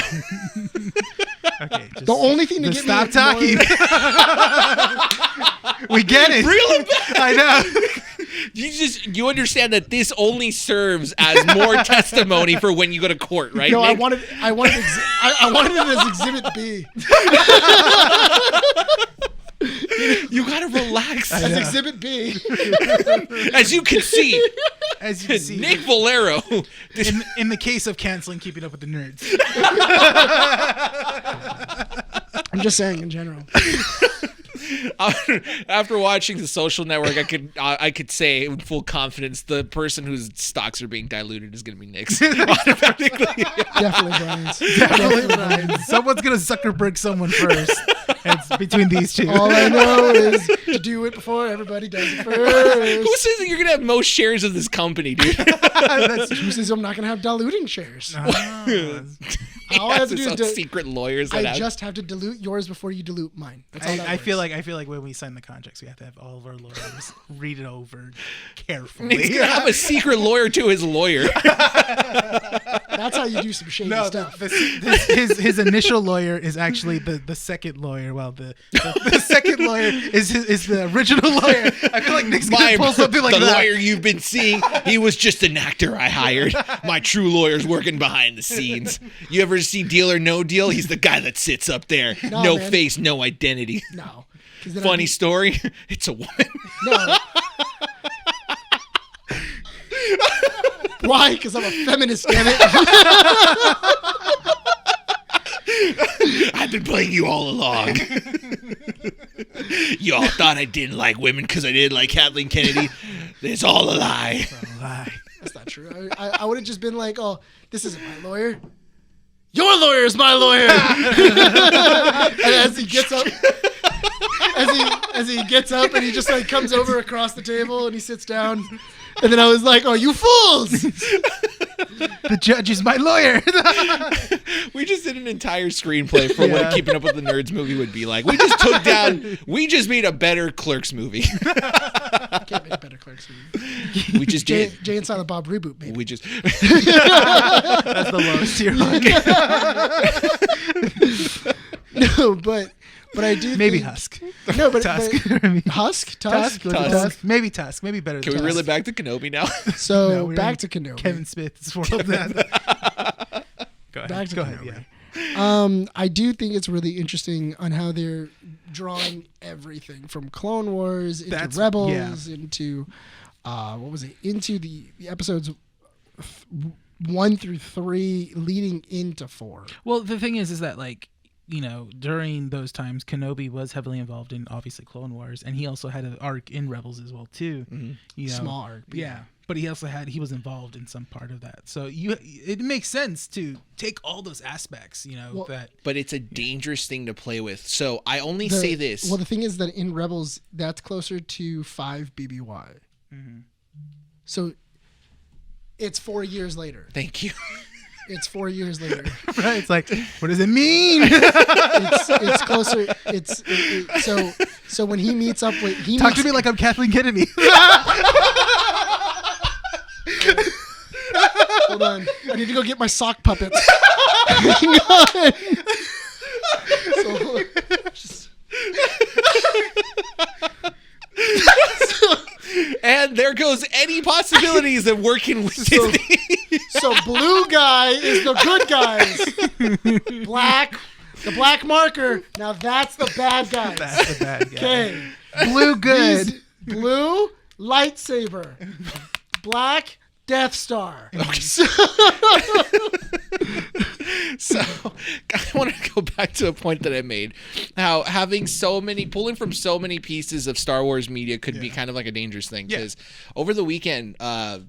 Okay, just, The only thing to just get me stop talking. We get it. Reel it back. I know. You understand that this only serves as more testimony for when you go to court, right? No, I Nick? wanted it as Exhibit B. You gotta relax. As Exhibit B. As you can see, As you can see, Nick Valero. in the case of canceling Keeping Up with the Nerds. I'm just saying in general. After watching The Social Network, I could say with full confidence the person whose stocks are being diluted is going to be Nick's. Automatically. Definitely Brian's. Definitely right. Someone's gonna Zuckerberg someone first. It's between these two. All I know is to do it before everybody does it Who first. says that you're going to have most shares of this company, dude? Who says I'm not going to have diluting shares? All I have to do Some is secret lawyers that I have. just have to dilute yours before you dilute mine. That's all that I feel works. like when we sign the contracts, we have to have all of our lawyers read it over Nick's carefully. going to have a secret lawyer to his lawyer. That's how you do some shady No, stuff. his initial lawyer is actually the second lawyer. Well, the second lawyer is the original lawyer. I feel like Nick's gonna pull something like the that. lawyer you've been seeing, he was just an actor I hired. My true lawyer's working behind the scenes. You ever see Deal or No Deal? He's the guy that sits up there. No, No man. face, no identity. No. 'Cause then Funny story. It's a woman. No. Why? Because I'm a feminist, damn it. I've been playing you all along. You all thought I didn't like women because I didn't like Kathleen Kennedy. It's all a lie. That's not true. I would have just been like, oh, this isn't my lawyer. Your lawyer is my lawyer. And as he gets up, as he gets up and he just like comes over across the table and he sits down. And then I was like, oh, you fools. The judge is my lawyer. We just did an entire screenplay for what Keeping Up with the Nerds movie would be like. We just made a better Clerks movie. Can't make better Clerks movie. We just Jay did. and Silent Bob reboot, baby. We just. That's the lowest tier one. No, but I do Maybe think, Husk. No, but Tusk. Husk? Tusk. Tusk? Maybe Tusk. Maybe better. Can we than reel Tusk. it back to Kenobi now? So No, we're back in to Kenobi. Kevin Smith's world. Go ahead. Back to Go ahead. Kenobi. Yeah. I do think it's really interesting on how they're drawing everything from Clone Wars into That's- Rebels into into the episodes 1 through 3 leading into 4. Well, the thing is that like, you know, during those times, Kenobi was heavily involved in obviously Clone Wars, and he also had an arc in Rebels as well too. Mm-hmm. You know, Small arc, but yeah. But he was involved in some part of that. So it makes sense to take all those aspects, you know, Well, But it's a dangerous thing to play with. So I only say this. Well, the thing is that in Rebels, that's closer to 5 BBY. Mm-hmm. So it's 4 years later. Thank you. It's 4 years later. right? It's like, what does it mean? It's closer. So when he meets up with Talk to me like I'm Kathleen Kennedy. Hold on, I need to go get my sock puppets. And there goes any possibilities of working with Disney. So blue guy is the good guys. The black marker. Now that's the bad guys. That's the bad guy. Okay. Blue good. Blue lightsaber. Black Death Star. Okay. So I want to go back to a point that I made. How having pulling from so many pieces of Star Wars media could be kind of like a dangerous thing. Because over the weekend, I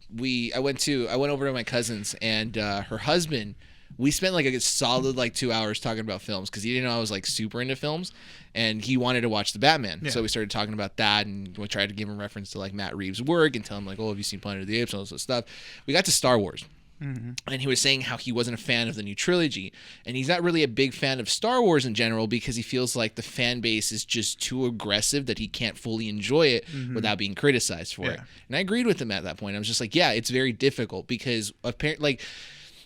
went over to my cousin's and her husband. We spent like a solid 2 hours talking about films because he didn't know I was like super into films, and he wanted to watch the Batman. Yeah. So we started talking about that, and we tried to give him reference to like Matt Reeves' work and tell him like, oh, have you seen Planet of the Apes and all this stuff. We got to Star Wars. And he was saying how he wasn't a fan of the new trilogy, and he's not really a big fan of Star Wars in general because he feels like the fan base is just too aggressive that he can't fully enjoy it without being criticized for it. And I agreed with him at that point. I was just like, yeah, it's very difficult because apparently,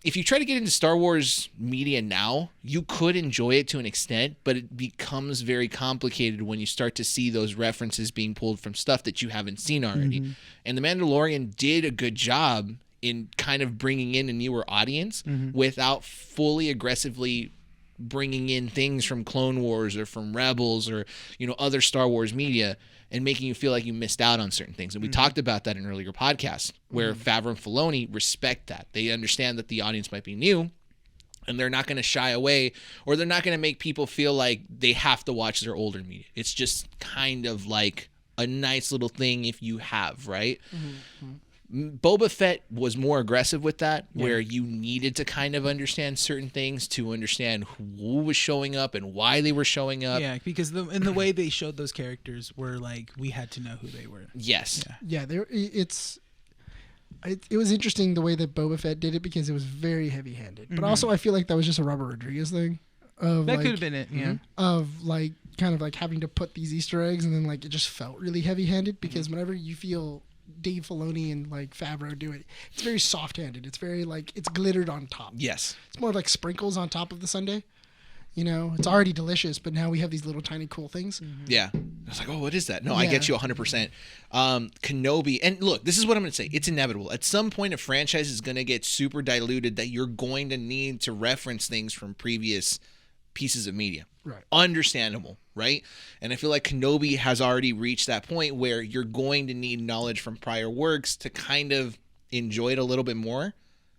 if you try to get into Star Wars media now, you could enjoy it to an extent, but it becomes very complicated when you start to see those references being pulled from stuff that you haven't seen already. And The Mandalorian did a good job in kind of bringing in a newer audience without fully aggressively bringing in things from Clone Wars or from Rebels or, other Star Wars media and making you feel like you missed out on certain things. And we talked about that in earlier podcasts where Favreau and Filoni respect that. They understand that the audience might be new and they're not going to shy away or they're not going to make people feel like they have to watch their older media. It's just kind of like a nice little thing if you have, right? Boba Fett was more aggressive with that, where you needed to kind of understand certain things to understand who was showing up and why they were showing up. Yeah, because in the way they showed those characters were like we had to know who they were. Yes. Yeah, it was interesting the way that Boba Fett did it because it was very heavy-handed. But also I feel like that was just a Robert Rodriguez thing. That could have been it, yeah. Of kind of having to put these Easter eggs and then it just felt really heavy-handed because whenever you feel Dave Filoni and Favreau do it, it's very soft-handed. It's very it's glittered on top. Yes. It's more like sprinkles on top of the sundae. It's already delicious, but now we have these little tiny cool things. Yeah. I was like, oh, what is that? No, I get you 100%. Kenobi, and look, this is what I'm going to say. It's inevitable. At some point, a franchise is going to get super diluted that you're going to need to reference things from previous pieces of media. Right. Understandable, right? And I feel like Kenobi has already reached that point where you're going to need knowledge from prior works to kind of enjoy it a little bit more.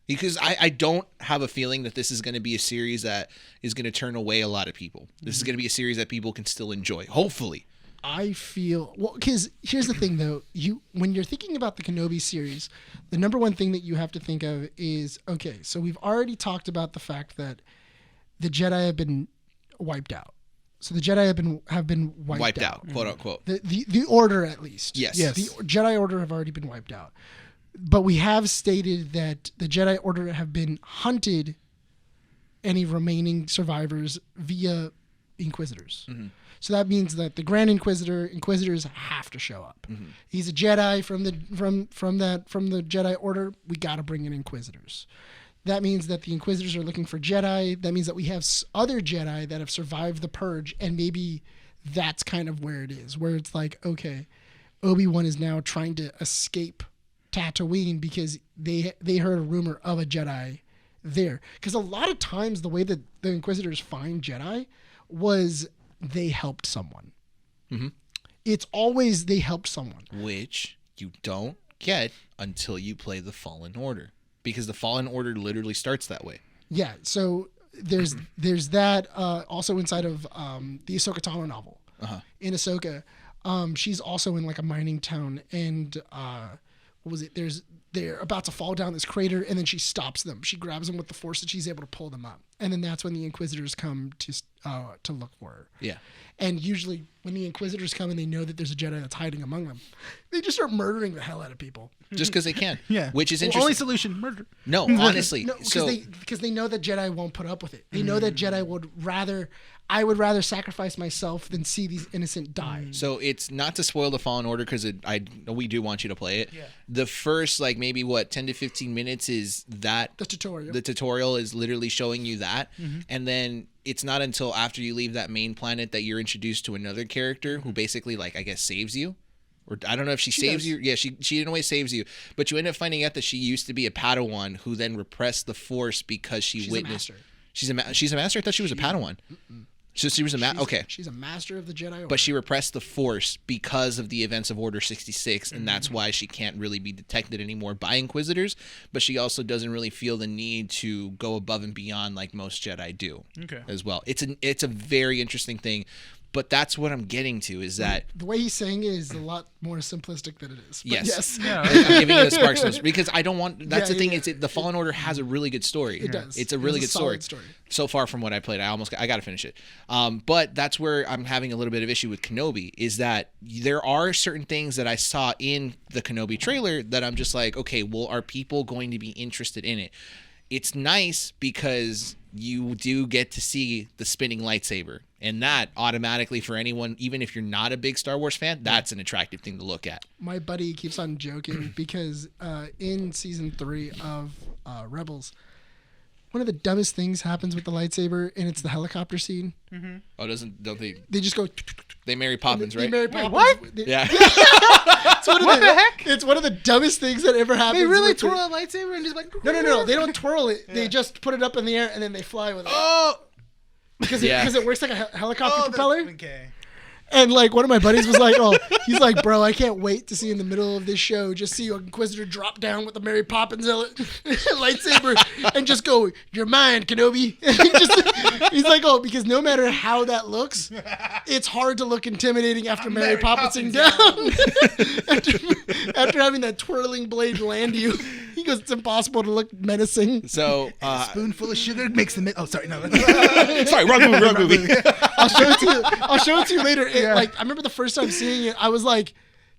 Because I don't have a feeling that this is going to be a series that is going to turn away a lot of people. This is going to be a series that people can still enjoy, hopefully. I feel because here's the thing though, when you're thinking about the Kenobi series, the number one thing that you have to think of is so we've already talked about the fact that the Jedi have been wiped out. So the Jedi have been wiped out, quote unquote. The Order, at least. Yes. The Jedi Order have already been wiped out. But we have stated that the Jedi Order have been hunted, any remaining survivors, via Inquisitors. So that means that the Grand Inquisitors have to show up. He's a Jedi from the Jedi Order. We got to bring in Inquisitors. That means that the Inquisitors are looking for Jedi. That means that we have other Jedi that have survived the Purge, and maybe that's kind of where it is, where it's Obi-Wan is now trying to escape Tatooine because they heard a rumor of a Jedi there. Because a lot of times the way that the Inquisitors find Jedi was they helped someone. It's always they helped someone. Which you don't get until you play the Fallen Order. Because the Fallen Order literally starts that way. Yeah, so there's that also inside of the Ahsoka Tano novel. In Ahsoka, she's also in a mining town, and what was it? They're about to fall down this crater, and then she stops them. She grabs them with the Force, and she's able to pull them up. And then that's when the Inquisitors come to look for her. Yeah. And usually when the Inquisitors come and they know that there's a Jedi that's hiding among them, they just start murdering the hell out of people. Just because they can. Yeah. Which is interesting. Only solution, murder. No, honestly. No, because they know that Jedi won't put up with it. They know that Jedi I would rather sacrifice myself than see these innocent die. So it's not to spoil the Fallen Order because we do want you to play it. Yeah. The first maybe 10 to 15 minutes is that the tutorial. The tutorial is literally showing you that, and then it's not until after you leave that main planet that you're introduced to another character who basically, like, I guess saves you. Or I don't know if she saves you. Yeah, she in a way saves you. But you end up finding out that she used to be a Padawan who then repressed the Force because she's witnessed. She's a master. I thought she was a Padawan. So she was a She's a master of the Jedi Order. But she repressed the Force because of the events of Order 66, and that's why she can't really be detected anymore by Inquisitors. But she also doesn't really feel the need to go above and beyond like most Jedi do. As well. It's a very interesting thing. But that's what I'm getting to is that the way he's saying it is a lot more simplistic than it is. But yes. Yeah. I'm giving you the sparks because I don't want. That's the thing. It's the Fallen Order has a really good story. It does. It's a really good story. So far from what I played, I got to finish it. But that's where I'm having a little bit of issue with Kenobi is that there are certain things that I saw in the Kenobi trailer that I'm just like, okay, well, are people going to be interested in it? It's nice because you do get to see the spinning lightsaber. And that automatically for anyone, even if you're not a big Star Wars fan, that's an attractive thing to look at. My buddy keeps on joking because in season 3 of Rebels, one of the dumbest things happens with the lightsaber, and it's the helicopter scene. Oh, don't they? They just go. They marry Poppins, right? They marry Poppins. What? Yeah. What the heck? It's one of the dumbest things that ever happens. They really with twirl a lightsaber and just like. No. They don't twirl it. They just put it up in the air and then they fly with it. Oh. Because it works like a helicopter propeller. Okay. And like one of my buddies was like, he's like, bro, I can't wait to see in the middle of this show, just see an Inquisitor drop down with the Mary Poppins lightsaber and just go, you're mine, Kenobi. He's like, because no matter how that looks, it's hard to look intimidating after Mary Poppins down. after having that twirling blade land you. He goes, it's impossible to look menacing. So, a spoonful of sugar makes the... Oh, sorry, no. Sorry, wrong movie. I'll show it to you later. I remember the first time seeing it, I was like,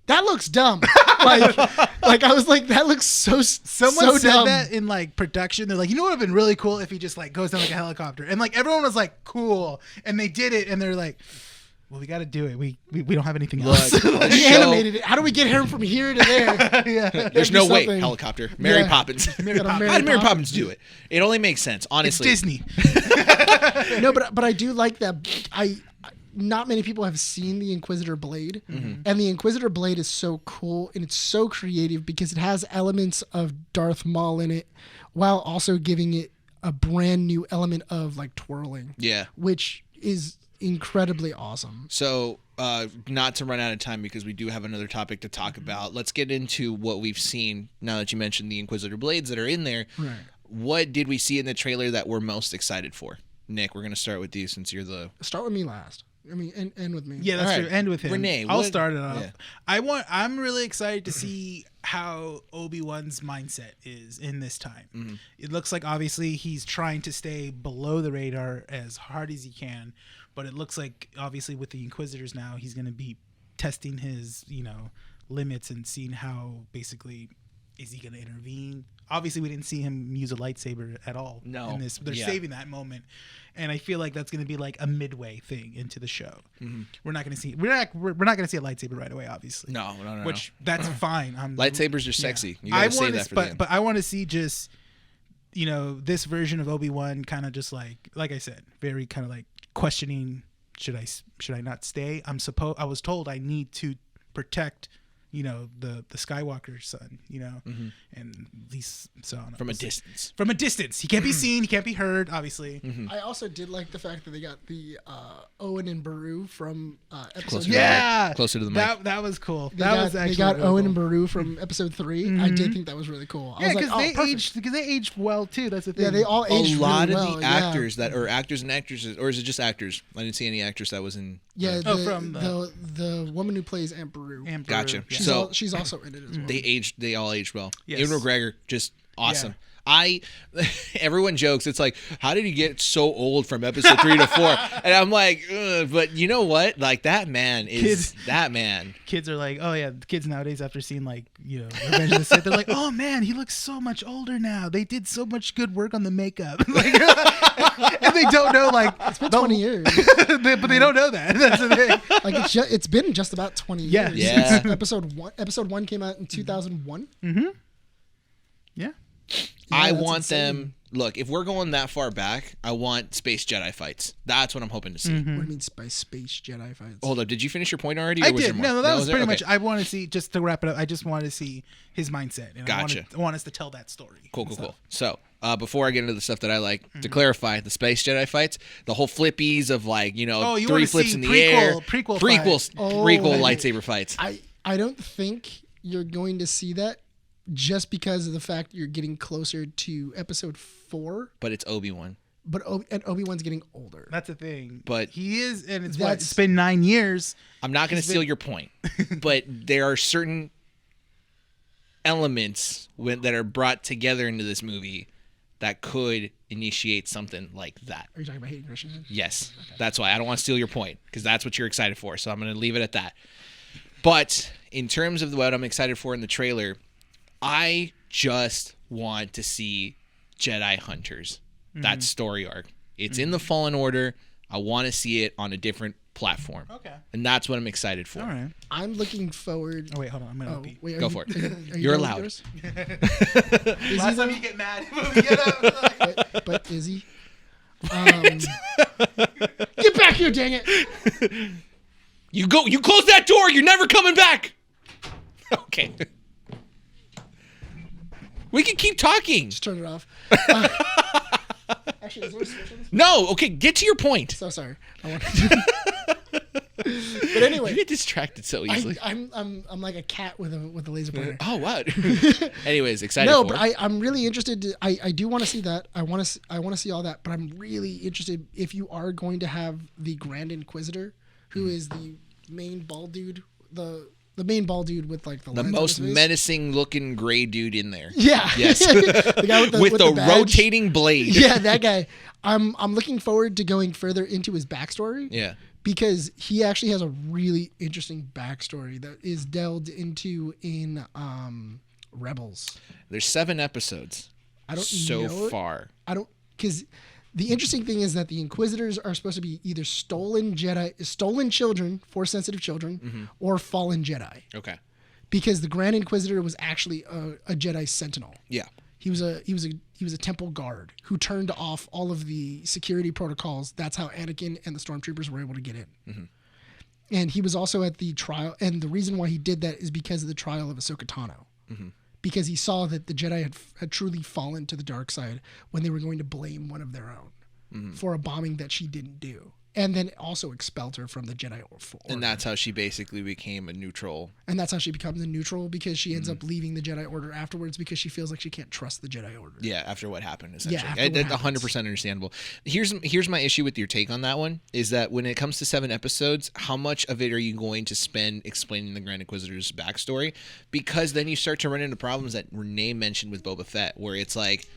that looks dumb. like I was like, that looks so Someone said dumb. that in like production. They're like, you know what would have been really cool if he just like goes down like a helicopter. And like everyone was like, cool. And they did it and they're like... Well, we got to do it. We don't have anything else. We animated it. How do we get him from here to there? There's no way. Helicopter. Mary Poppins. How did Mary Poppins do it? It only makes sense, honestly. It's Disney. No, but I do like that. Not many people have seen the Inquisitor blade, and the Inquisitor blade is so cool and it's so creative because it has elements of Darth Maul in it, while also giving it a brand new element of like twirling. Yeah, which is incredibly awesome. So, not to run out of time because we do have another topic to talk about, let's get into what we've seen now that you mentioned the Inquisitor blades that are in there. Right. What did we see in the trailer that we're most excited for? Nick, we're going to start with you since you're the... Start with me last. I mean, end with me. Yeah, that's true. End with him. Rene, I'll start it off. Yeah. I'm really excited to see how Obi-Wan's mindset is in this time. It looks like obviously he's trying to stay below the radar as hard as he can, but it looks like obviously with the Inquisitors now he's going to be testing his, limits and seeing how basically is he going to intervene. Obviously we didn't see him use a lightsaber at all in this. They're saving that moment. And I feel like that's going to be like a midway thing into the show. We're not going to see we're not going to see a lightsaber right away, obviously. No. Which that's fine. Lightsabers are sexy. You got to say that for them. But I want to see just this version of Obi-Wan kind of just like I said, very kind of like questioning, should I not stay? I was told I need to protect the Skywalker's son, and these from a distance. He can't be seen, he can't be heard, obviously. I also did like the fact that they got the Owen and Beru from episode closer to the mic. That was cool. They got really Owen and Beru from episode 3. I did think that was really cool. Yeah, because they aged well too. That's the thing. Yeah, they all aged really well. A lot of the actors that are actors and actresses, or is it just actors? I didn't see any actress that was in. Yeah, the woman who plays Aunt Beru. Gotcha. Yeah. She's also in it as well. They all aged well. Yes. Ewan McGregor, just awesome. Yeah. Everyone jokes, it's like, how did he get so old from episode 3 to 4? And I'm like, but you know what? Like that man is that man. Kids are like, oh yeah, kids nowadays after seeing Revenge of the Sith, they're like, oh man, he looks so much older now. They did so much good work on the makeup. And they don't know it's been 20 years. But they don't know that. That's the thing. It's been just about 20 years. Yeah. Episode 1 came out in 2001. Yeah. I want them look, if we're going that far back, I want space Jedi fights. That's what I'm hoping to see. What do you mean by space Jedi fights? Hold up, did you finish your point already? I Or was did. there more? No, that was there? pretty much. Okay. I want to see, just to wrap it up, I just wanted to see his mindset. And Gotcha. I want us to tell that story. Cool. So, before I get into the stuff that I like, to clarify, the space Jedi fights, the whole flippies of like, you you 3 wanna flips see in the air, prequel prequel lightsaber fights. I don't think you're going to see that just because of the fact you're getting closer to episode 4. But it's Obi-Wan. But Obi-Wan's getting older. That's the thing. But he is, and That's- it's been 9 years. I'm not going to steal your point, but there are certain elements that are brought together into this movie that could initiate something like that. Are you talking about Hayden Christensen? Yes. Okay. That's why I don't want to steal your point, because that's what you're excited for. So I'm going to leave it at that. But in terms of what I'm excited for in the trailer, I just want to see Jedi Hunters. That story arc. It's in the Fallen Order. I want to see it on a different platform. Okay. And that's what I'm excited for. All right. I'm looking forward. Oh wait, hold on. I'm gonna pee. Wait, Go for it. You're allowed. yours? Last time you get mad, we get up. But Izzy, get back here, dang it! You close that door. You're never coming back. Okay. We can keep talking. Just turn it off. Actually, is there a switch on this? No. Okay. Get to your point. So sorry. But anyway, You get distracted so easily. I'm like a cat with a laser pointer. Oh, what? Anyways, excited No, for but it. I'm really interested. I do want to see that. I want to see all that. But I'm really interested if you are going to have the Grand Inquisitor, who is the main bald dude, the main bald dude with like the lens on most his face. menacing looking gray dude in there. Yeah. Yes. The guy with the badge. rotating blade. Yeah, that guy. I'm looking forward to going further into his backstory. Yeah. Because he actually has a really interesting backstory that is delved into in Rebels. There's 7 episodes. I don't so know it. far. I don't, because the interesting thing is that the Inquisitors are supposed to be either stolen children, Force-sensitive children, or fallen Jedi. Okay. Because the Grand Inquisitor was actually a Jedi Sentinel. Yeah. He was a temple guard who turned off all of the security protocols. That's how Anakin and the stormtroopers were able to get in. And he was also at the trial. And the reason why he did that is because of the trial of Ahsoka Tano. Because he saw that the Jedi had truly fallen to the dark side when they were going to blame one of their own for a bombing that she didn't do. And then also expelled her from the Jedi Order. And that's how she basically became a neutral. And that's how she becomes a neutral, because she ends up leaving the Jedi Order afterwards because she feels like she can't trust the Jedi Order. Yeah, after what happened, essentially. Yeah, after what That's 100% understandable. Here's my issue with your take on that one, is that when it comes to 7 episodes, how much of it are you going to spend explaining the Grand Inquisitor's backstory? Because then you start to run into problems that Rene mentioned with Boba Fett, where it's like,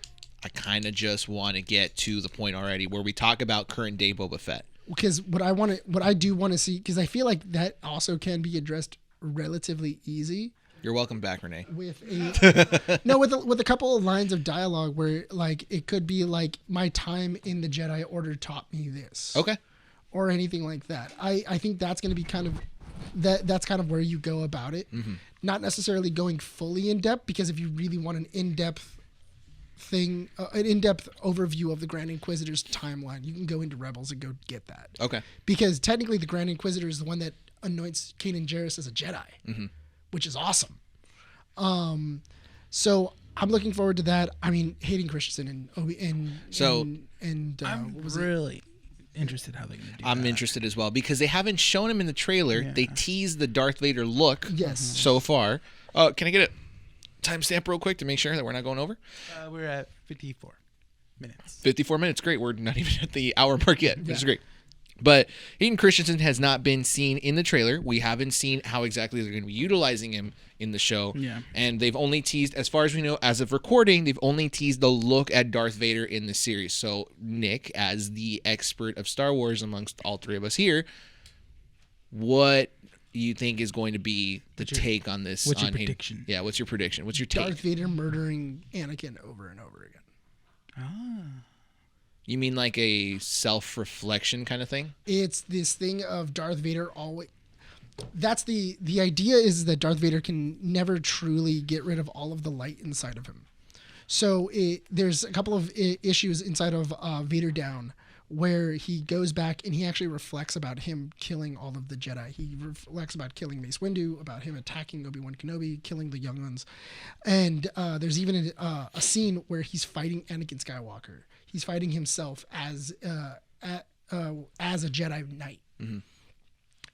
I kind of just want to get to the point already where we talk about current day Boba Fett. Because what I do want to see, because I feel like that also can be addressed relatively easy You're welcome back, Rene. with a couple of lines of dialogue where like it could be like, my time in the Jedi Order taught me this. Okay. Or anything like that. I think that's going to be kind of that's kind of where you go about it. Not necessarily going fully in depth, because if you really want an in-depth thing, an in-depth overview of the Grand Inquisitor's timeline, you can go into Rebels and go get that. Okay. Because technically the Grand Inquisitor is the one that anoints Kanan Jarrus as a Jedi, which is awesome. So I'm looking forward to that. I mean, Hayden Christensen and I'm what was it? really interested how they're going to do I'm that. interested as well, because they haven't shown him in the trailer. Yeah. They teased the Darth Vader look Yes. so far. Can I get a timestamp real quick to make sure that we're not going over? We're at 54 minutes. 54 minutes. Great. We're not even at the hour mark yet, which is great. But Hayden Christensen has not been seen in the trailer. We haven't seen how exactly they're going to be utilizing him in the show. Yeah. And they've only teased, as far as we know, as of recording, they've only teased the look at Darth Vader in the series. So Nick, as the expert of Star Wars amongst all 3 of us here, what do you think is going to be the take on this? What's your on Hayden? prediction? Yeah, what's your prediction? What's your take? Darth Vader murdering Anakin over and over again. You mean like a self-reflection kind of thing? It's this thing of Darth Vader always. That's the idea, is that Darth Vader can never truly get rid of all of the light inside of him. So there's a couple of issues inside of Vader Down where he goes back and he actually reflects about him killing all of the Jedi. He reflects about killing Mace Windu, about him attacking Obi-Wan Kenobi, killing the young ones. And there's even a scene where he's fighting Anakin Skywalker. He's fighting himself as a Jedi Knight. Mm-hmm.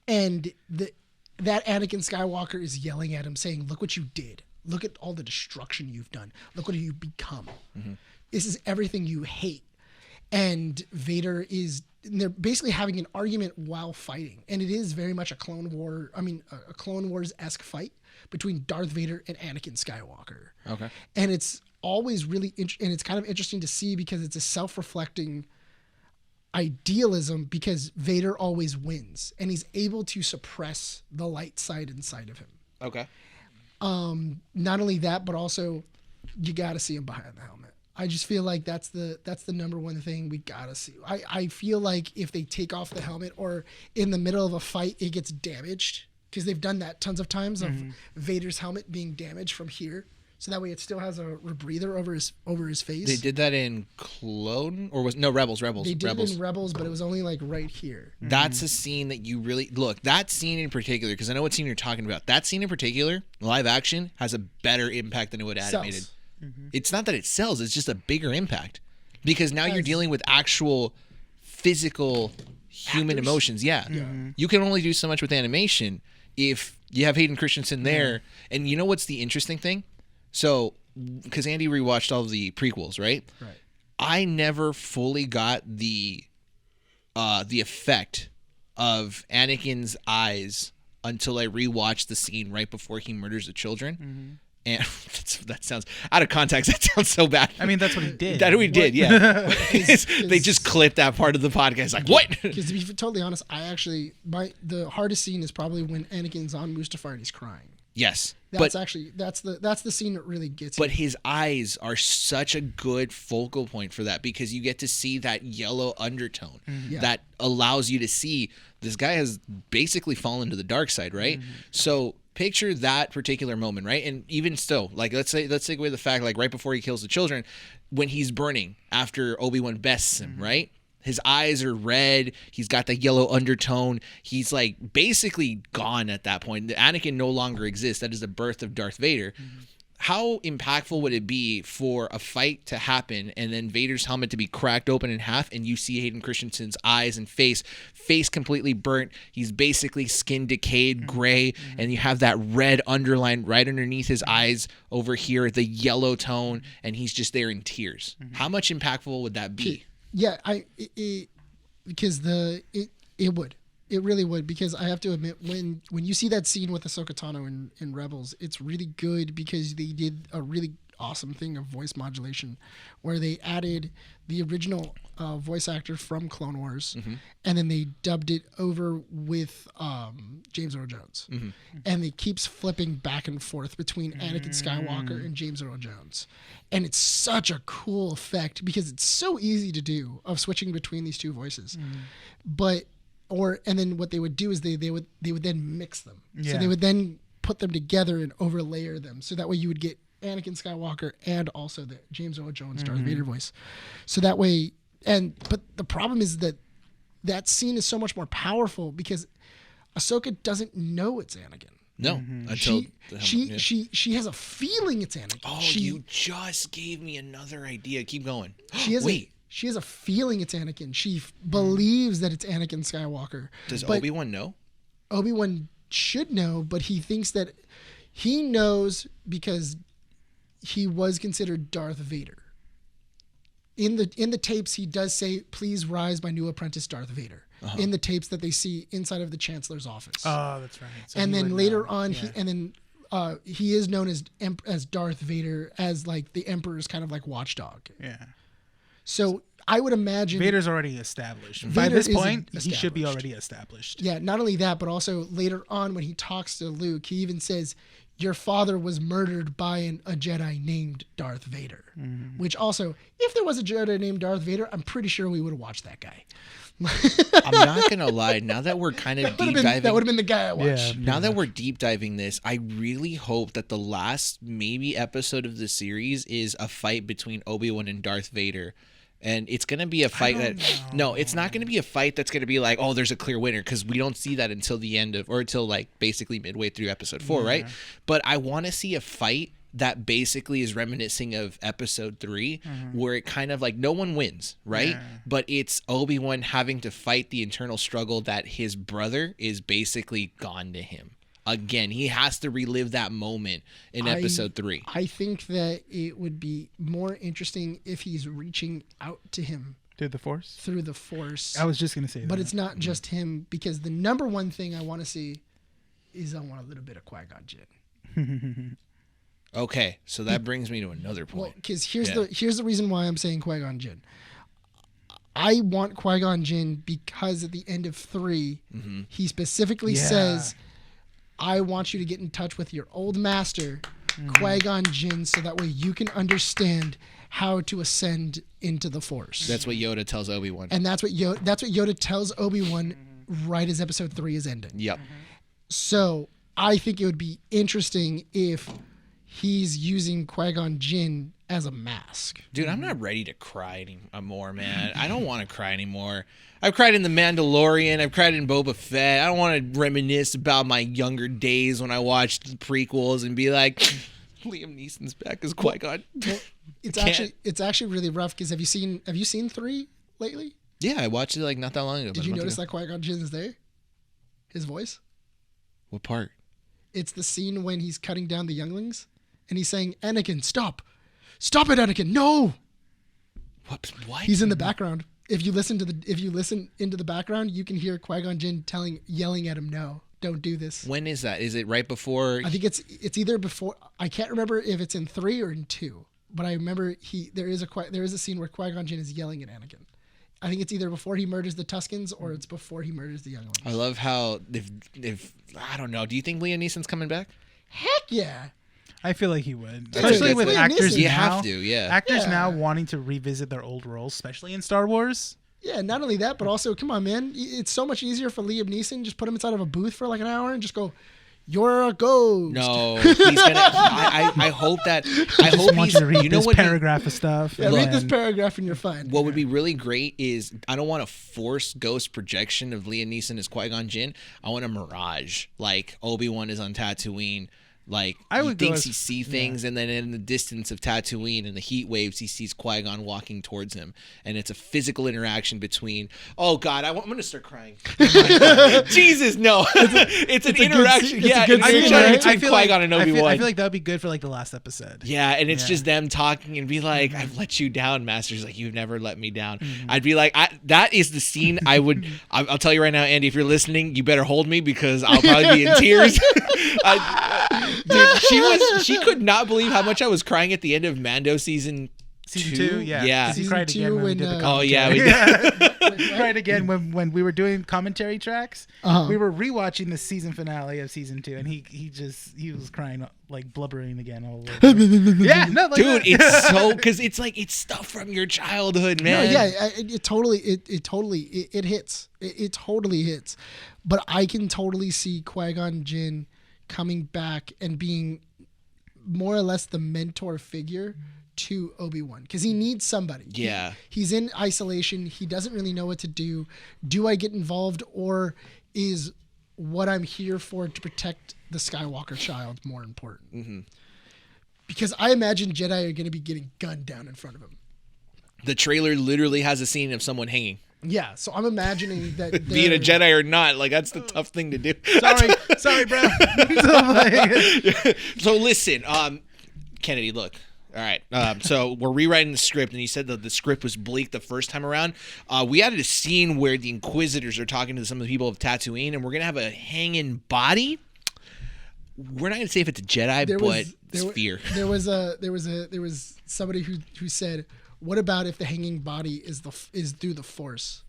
And that Anakin Skywalker is yelling at him saying, look what you did. Look at all the destruction you've done. Look what you've become. Mm-hmm. This is everything you hate. And Vader they're basically having an argument while fighting. And it is very much a Clone Wars-esque fight between Darth Vader and Anakin Skywalker. Okay. And it's always really, and it's kind of interesting to see because it's a self-reflecting idealism because Vader always wins and he's able to suppress the light side inside of him. Okay. Not only that, but also you got to see him behind the helmet. I just feel like that's the number one thing we gotta see. I feel like if they take off the helmet or in the middle of a fight it gets damaged, because they've done that tons of times of Vader's helmet being damaged from here, so that way it still has a rebreather over his face. They did that in Rebels. They did it in Rebels, but it was only like right here. That's a scene that you really look. That scene in particular, because I know what scene you're talking about. That scene in particular, live action, has a better impact than it would animated. It's not that it sells, it's just a bigger impact because now you're dealing with actual physical human emotions. Yeah. You can only do so much with animation if you have Hayden Christensen there. And you know what's the interesting thing? So, because Andy rewatched all of the prequels, right? Right. I never fully got the effect of Anakin's eyes until I rewatched the scene right before he murders the children. And that sounds out of context. That sounds so bad. I mean, that's what he did. That's what he did, yeah. They just clipped that part of the podcast. Like, what? Because to be totally honest, the hardest scene is probably when Anakin's on Mustafar and he's crying. Yes. That's the scene that really gets But you. his eyes are such a good focal point for that because you get to see that yellow undertone that allows you to see this guy has basically fallen to the dark side, right? So picture that particular moment, right? And even still, like let's take away the fact, like right before he kills the children, when he's burning after Obi-Wan bests him, right? His eyes are red. He's got the yellow undertone. He's like basically gone at that point. Anakin no longer exists. That is the birth of Darth Vader. How impactful would it be for a fight to happen and then Vader's helmet to be cracked open in half and you see Hayden Christensen's eyes and face completely burnt. He's basically skin decayed, gray, and you have that red underline right underneath his eyes over here, the yellow tone, and he's just there in tears. How much impactful would that be? Yeah, because it would. It really would, because I have to admit, when you see that scene with Ahsoka Tano in Rebels, it's really good because they did a really awesome thing of voice modulation where they added the original voice actor from Clone Wars and then they dubbed it over with James Earl Jones. And it keeps flipping back and forth between Anakin Skywalker and James Earl Jones. And it's such a cool effect because it's so easy to do of switching between these two voices. And then what they would do is they would then mix them. So they would then put them together and overlayer them. So that way you would get Anakin Skywalker and also the James Earl Jones Darth Vader voice. So that way, but the problem is that scene is so much more powerful because Ahsoka doesn't know it's Anakin. No, until she has a feeling it's Anakin. Oh, you just gave me another idea. Keep going. She has a feeling it's Anakin. She believes that it's Anakin Skywalker. Does Obi-Wan know? Obi-Wan should know, but he thinks that he knows because he was considered Darth Vader. In the tapes, he does say, "Please rise, my new apprentice, Darth Vader." In the tapes that they see inside of the Chancellor's office. Oh, that's right. So and then later on, he is known as Darth Vader, as like the Emperor's kind of like watchdog. Yeah. So I would imagine Vader's already established. By Vader this is point, he should be established. already established. Yeah, not only that, but also later on when he talks to Luke, he even says, "Your father was murdered by a Jedi named Darth Vader." Which also, if there was a Jedi named Darth Vader, I'm pretty sure we would have watched that guy. I'm not gonna lie. Now that we're kind of deep diving, that would have been the guy I watched. Yeah. now that we're deep diving this, I really hope that the last maybe episode of the series is a fight between Obi-Wan and Darth Vader. And it's going to be a fight no, it's not going to be a fight that's going to be like, oh, there's a clear winner, because we don't see that until the end of, or until like basically midway through episode 4, right? But I want to see a fight that basically is reminiscing of episode 3, where it kind of like no one wins, right? But it's Obi-Wan having to fight the internal struggle that his brother is basically gone to him. Again, he has to relive that moment in episode 3. I think that it would be more interesting if he's reaching out to him Through the Force? through the Force. I was just going to say that. But it's not just him, because the number one thing I want to see is I want a little bit of Qui-Gon Jinn. Okay, so that brings me to another point. Well, because here's the reason why I'm saying Qui-Gon Jinn. I want Qui-Gon Jinn because at the end of 3, he specifically says, I want you to get in touch with your old master, Qui-Gon Jinn, so that way you can understand how to ascend into the Force. That's what Yoda tells Obi-Wan. And that's what Yoda tells Obi-Wan right as episode 3 is ending. Yep. So I think it would be interesting if he's using Qui-Gon Jinn as a mask. Dude, I'm not ready to cry anymore, man. I don't want to cry anymore. I've cried in The Mandalorian. I've cried in Boba Fett. I don't want to reminisce about my younger days when I watched the prequels and be like, Liam Neeson's back as Qui-Gon. Well, it's actually really rough, because have you seen 3 lately? Yeah, I watched it like not that long ago. Did you notice that Qui-Gon Jinn is there? His voice? What part? It's the scene when he's cutting down the younglings and he's saying, Anakin, stop. Stop it, Anakin. No. What? He's in the background. If you listen into the background, you can hear Qui-Gon Jinn yelling at him, no, don't do this. When is that? Is it right before? I think it's either before. I can't remember if it's in 3 or in 2, but I remember there is a scene where Qui-Gon Jinn is yelling at Anakin. I think it's either before he murders the Tuskens or it's before he murders the younglings. I love how if I don't know. Do you think Liam Neeson's coming back? Heck yeah. I feel like he would, That's especially good. with Liam actors Neeson. now. You have to, yeah. Actors Yeah. now wanting to revisit their old roles, especially in Star Wars. Yeah, not only that, but also, come on, man. It's so much easier for Liam Neeson. Just put him inside of a booth for like an hour and just go, you're a ghost. No, he's gonna. I hope that. I hope Want he's. you to read You know this what? paragraph of stuff. Yeah, and read this then- paragraph and you're fine. What would be really great is I don't want a forced ghost projection of Liam Neeson as Qui-Gon Jinn. I want a mirage, like Obi-Wan is on Tatooine. Like I he would go thinks as- he sees things, and then in the distance of Tatooine and the heat waves, he sees Qui-Gon walking towards him, and it's a physical interaction between. Oh God, I'm going to start crying. Jesus, no! It's an interaction. it's a Yeah, good it's scene, an right? interaction between Qui-Gon and Obi-Wan. I feel like that would be good for like the last episode. Yeah, and it's Yeah. just them talking and be like, I've let you down, Master's like, you've never let me down. I'd be like, that is the scene I would, I'll tell you right now, Andy, if you're listening, you better hold me because I'll probably be in tears. Dude, she could not believe how much I was crying at the end of Mando season 2. Yeah. Yeah. 'Cause he Season cried 2 again when we did when, the Oh, yeah. commentary. We did. He cried again when we were doing commentary tracks. Uh-huh. We were rewatching the season finale of season 2, and he was crying, like blubbering again all over. Yeah, no, like Dude, that. it's so, because it's like, it's stuff from your childhood, No, man. yeah, it totally hits. It totally hits. But I can totally see Qui-Gon Jinn coming back and being more or less the mentor figure to Obi-Wan, because he needs somebody. Yeah. He's in isolation. He doesn't really know what to do. Do I get involved, or is what I'm here for to protect the Skywalker child more important? Mm-hmm. Because I imagine Jedi are going to be getting gunned down in front of him. The trailer literally has a scene of someone hanging. Yeah, so I'm imagining that Being a they're- Jedi or not, like, that's the tough thing to do. Sorry, bro. So listen, Kennedy, look. All right. So we're rewriting the script, and you said that the script was bleak the first time around. We added a scene where the Inquisitors are talking to some of the people of Tatooine, and we're gonna have a hanging body. We're not gonna say if it's a Jedi, but it's fear. There was somebody who said, "What about if the hanging body is through the Force?"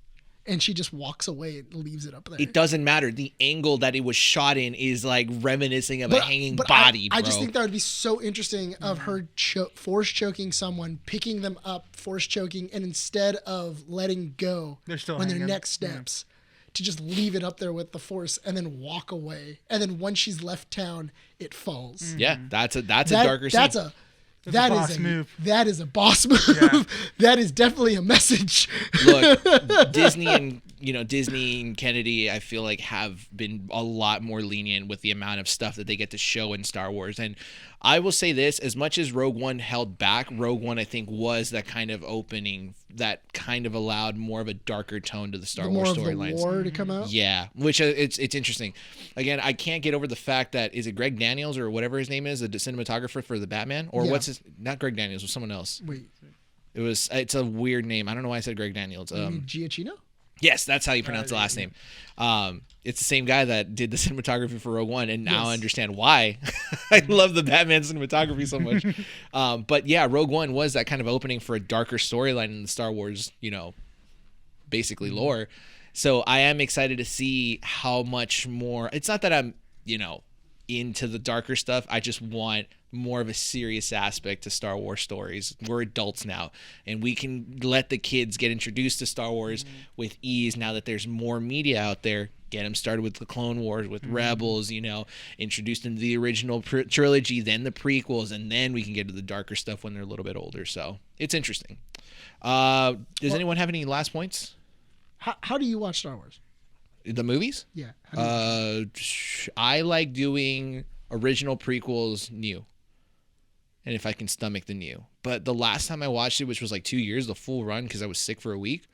and she just walks away and leaves it up there. It doesn't matter. The angle that it was shot in is like reminiscing of a hanging body, bro. I just think that would be so interesting of her force choking someone, picking them up, force choking, and instead of letting go They're still when their hanging. next steps, to just leave it up there with the force and then walk away. And then once she's left town, it falls. Yeah, that's a darker scene. That boss is move. That is a boss move. Yeah. That is definitely a message. Look, Disney and Kennedy, I feel like have been a lot more lenient with the amount of stuff that they get to show in Star Wars. And I will say this, as much as Rogue One held back, Rogue One I think was that kind of opening that kind of allowed more of a darker tone to the Star Wars storylines. More of the war to come out. Yeah, which it's interesting. Again, I can't get over the fact that is it Greg Daniels or whatever his name is, the cinematographer for the Batman, or Yeah. what's his? Not Greg Daniels, it was someone else. Wait, It's a weird name. I don't know why I said Greg Daniels. you mean Giacchino? Yes, that's how you pronounce the last name. It's the same guy that did the cinematography for Rogue One, and now I understand why. I love the Batman cinematography so much. But yeah, Rogue One was that kind of opening for a darker storyline in the Star Wars, basically lore. So I am excited to see how much more. It's not that I'm, into the darker stuff. I just want more of a serious aspect to Star Wars stories. We're adults now, and we can let the kids get introduced to Star Wars with ease now that there's more media out there. Get them started with the Clone Wars, with Rebels, introduced into the original trilogy, then the prequels, and then we can get to the darker stuff when they're a little bit older. So it's interesting. Does anyone have any last points? How do you watch Star Wars? The movies? Yeah. I like doing original prequels new. And if I can stomach the new. But the last time I watched it, which was like 2 years, the full run, because I was sick for a week,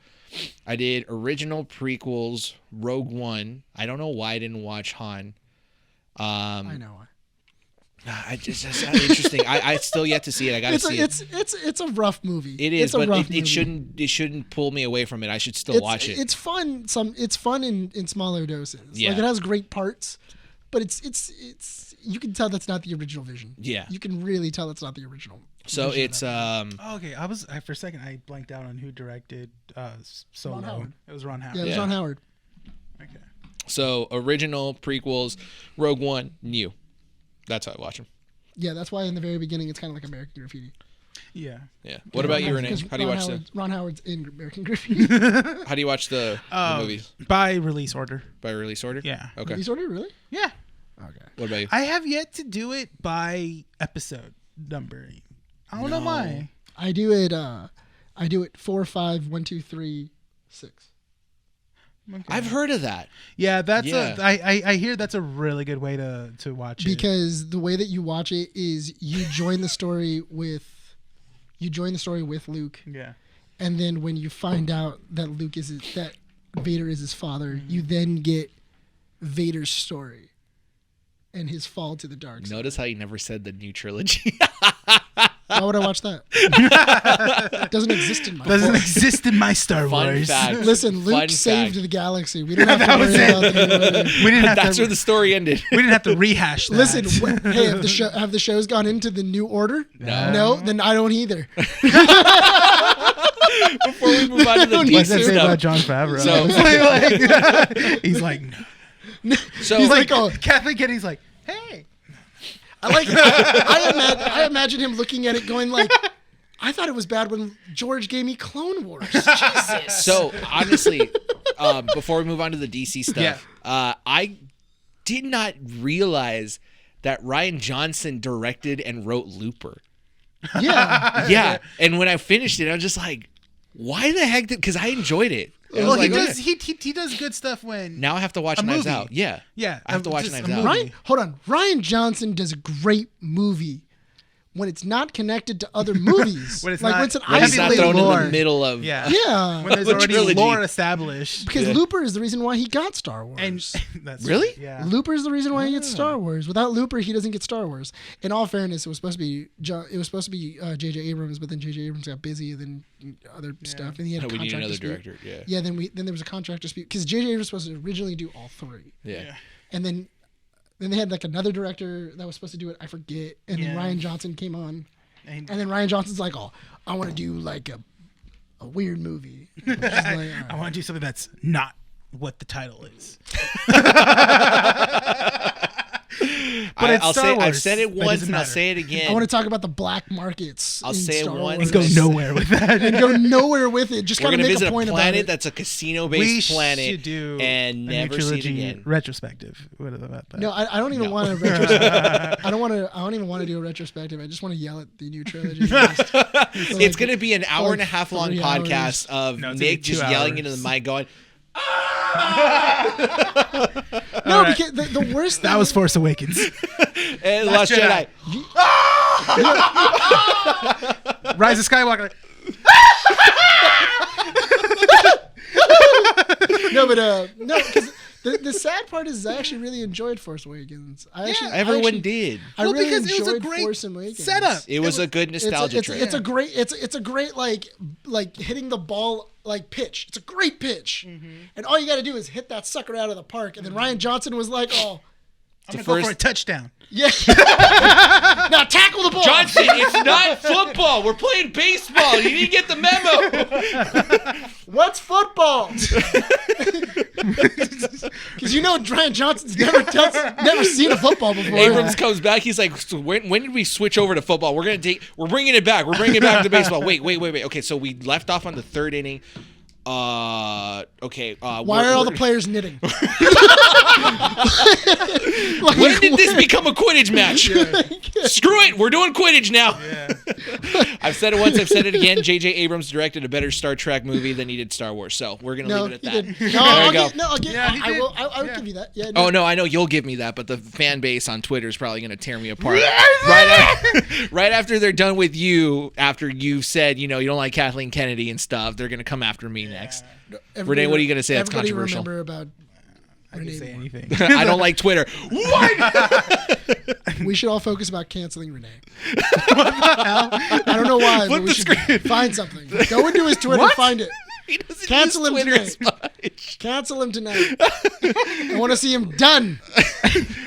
I did original prequels, Rogue One. I don't know why I didn't watch Han. I know why. It's not interesting. I still yet to see it. I gotta see it. It's a rough movie. It is, it's a but rough it movie. shouldn't pull me away from it. I should still watch it. It's fun. It's fun in smaller doses. Yeah. Like it has great parts, but it's you can tell that's not the original vision. Yeah. You can really tell it's not the original. So vision it's of that Okay, for a second I blanked out on who directed Solo. Ron Howard. It was Ron Howard. yeah, it was Yeah. Ron Howard. Okay. so original prequels, Rogue One, new. That's how I watch them. Yeah, that's why in the very beginning it's kind of like American Graffiti. Yeah. Yeah. What about you, Rene? Because How do you watch Ron Howard's in American Graffiti. How do you watch the movies? By release order. By release order? Yeah. Okay. Release order, really? Yeah. Okay. What about you? I have yet to do it by episode numbering. I don't know why. I do it 4, 5, 1, 2, 3, 6. Okay. I've heard of that. Yeah, that's Yeah. I hear that's a really good way to watch it. Because the way that you watch it is you join the story with Luke, Yeah. and then when you find out that that Vader is his father, you then get Vader's story and his fall to the dark side. Notice how you never said the new trilogy. Why would I watch that? It doesn't exist in my Doesn't life. exist in my Star Fun Wars. fact. Listen, Luke Fun saved fact. the galaxy. We don't have to That was worry it. about the We didn't have That's to. where the story ended. We didn't have to rehash that. Listen, hey, have the shows gone into the new order? No. Then I don't either. Before we move on to the What's DC that say about stuff. John Favreau? So- he's like, no. So He's like, oh, Kathleen Kennedy's like, hey. I imagine him looking at it going like, I thought it was bad when George gave me Clone Wars. Jesus. So honestly, before we move on to the DC stuff, I did not realize that Rian Johnson directed and wrote Looper. Yeah. Yeah, and when I finished it, I was just like, "Why the heck did?" Because I enjoyed it. I was Well, like, he does. okay. He does good stuff when. Now I have to watch A Knives movie. Out. Yeah, Yeah, I have to watch just a Knives Out. movie. Hold on. Ryan Johnson does a great movie when it's not connected to other movies. When it's like not- when it's an When it's not Heavily thrown in lore. the middle of Yeah. Yeah. When there's The already trilogy. lore established. Because Yeah. Looper is the reason why he got Star Wars. And that's Really? Yeah. Looper is the reason why he gets Star Wars. Without Looper, he doesn't get Star Wars. In all fairness, it was supposed to be J.J. Abrams, but then J.J. Abrams got busy and then other stuff, and he had a Oh, we need contract another dispute. director. Yeah, Yeah, then there was a contract dispute because J.J. Abrams was supposed to originally do all three, yeah. and then they had like another director that was supposed to do it. I forget, and then Yeah. Ryan Johnson came on, And- and then Ryan Johnson's like, "Oh, I want to do like a weird movie. Just like, all right. I want to do something that's not what the title is. But it's Star Wars. I've said it That once doesn't and I'll matter. say it again. I want to talk about the black markets. I'll in say it Star once Wars. And go nowhere with that. And go nowhere with it. Just We're kind gonna of make visit a point about planet it. that's a We casino-based should planet do and a new never see it trilogy again. retrospective. What about that? No, I don't even No. want to. I don't even want to do a retrospective. I just want to yell at the new trilogy. It's going to be an hour and a half long 3 podcast hours. of No, it's gonna Nick be just 2 yelling into hours. the mic going, No, right. because the worst thing That was Force Awakens. "Hey, Last Jedi. Rise of Skywalker. no, because the sad part is I actually really enjoyed Force Awakens. Everyone did. I Well, really because it was a enjoyed great Force Awakens. setup. It was a good nostalgia trip. It's a great like hitting the ball like pitch. It's a great pitch, and all you got to do is hit that sucker out of the park. And then Ryan Johnson was like, "Oh, I'm going to go for a touchdown. yeah, now tackle the ball." Johnson, it's not football. We're playing baseball. You need to get the memo. What's football? Because you know Ryan Johnson's never seen a football before. Abrams comes back. He's like, so when did we switch over to football? We're bringing it back. We're bringing it back to baseball. Wait. Okay, so we left off on the third inning. Okay. Why are all the players knitting? When did this become a Quidditch match? Screw it. We're doing Quidditch now. I've said it once. I've said it again. J.J. Abrams directed a better Star Trek movie than he did Star Wars. So we're going to leave it at that. I will give you that. Yeah. Oh, no, I know you'll give me that, but the fan base on Twitter is probably going to tear me apart. Right after they're done with you, after you've said, you don't like Kathleen Kennedy and stuff, they're going to come after me next. Renee, what are you going to say that's everybody controversial? Remember about I can say Renee. anything. I don't like Twitter. What? We should all focus about canceling Renee. I don't know why, but we should find something. Go into his Twitter and find it. He doesn't Cancel use him Twitter tonight. as much. Cancel him tonight. I want to see him done.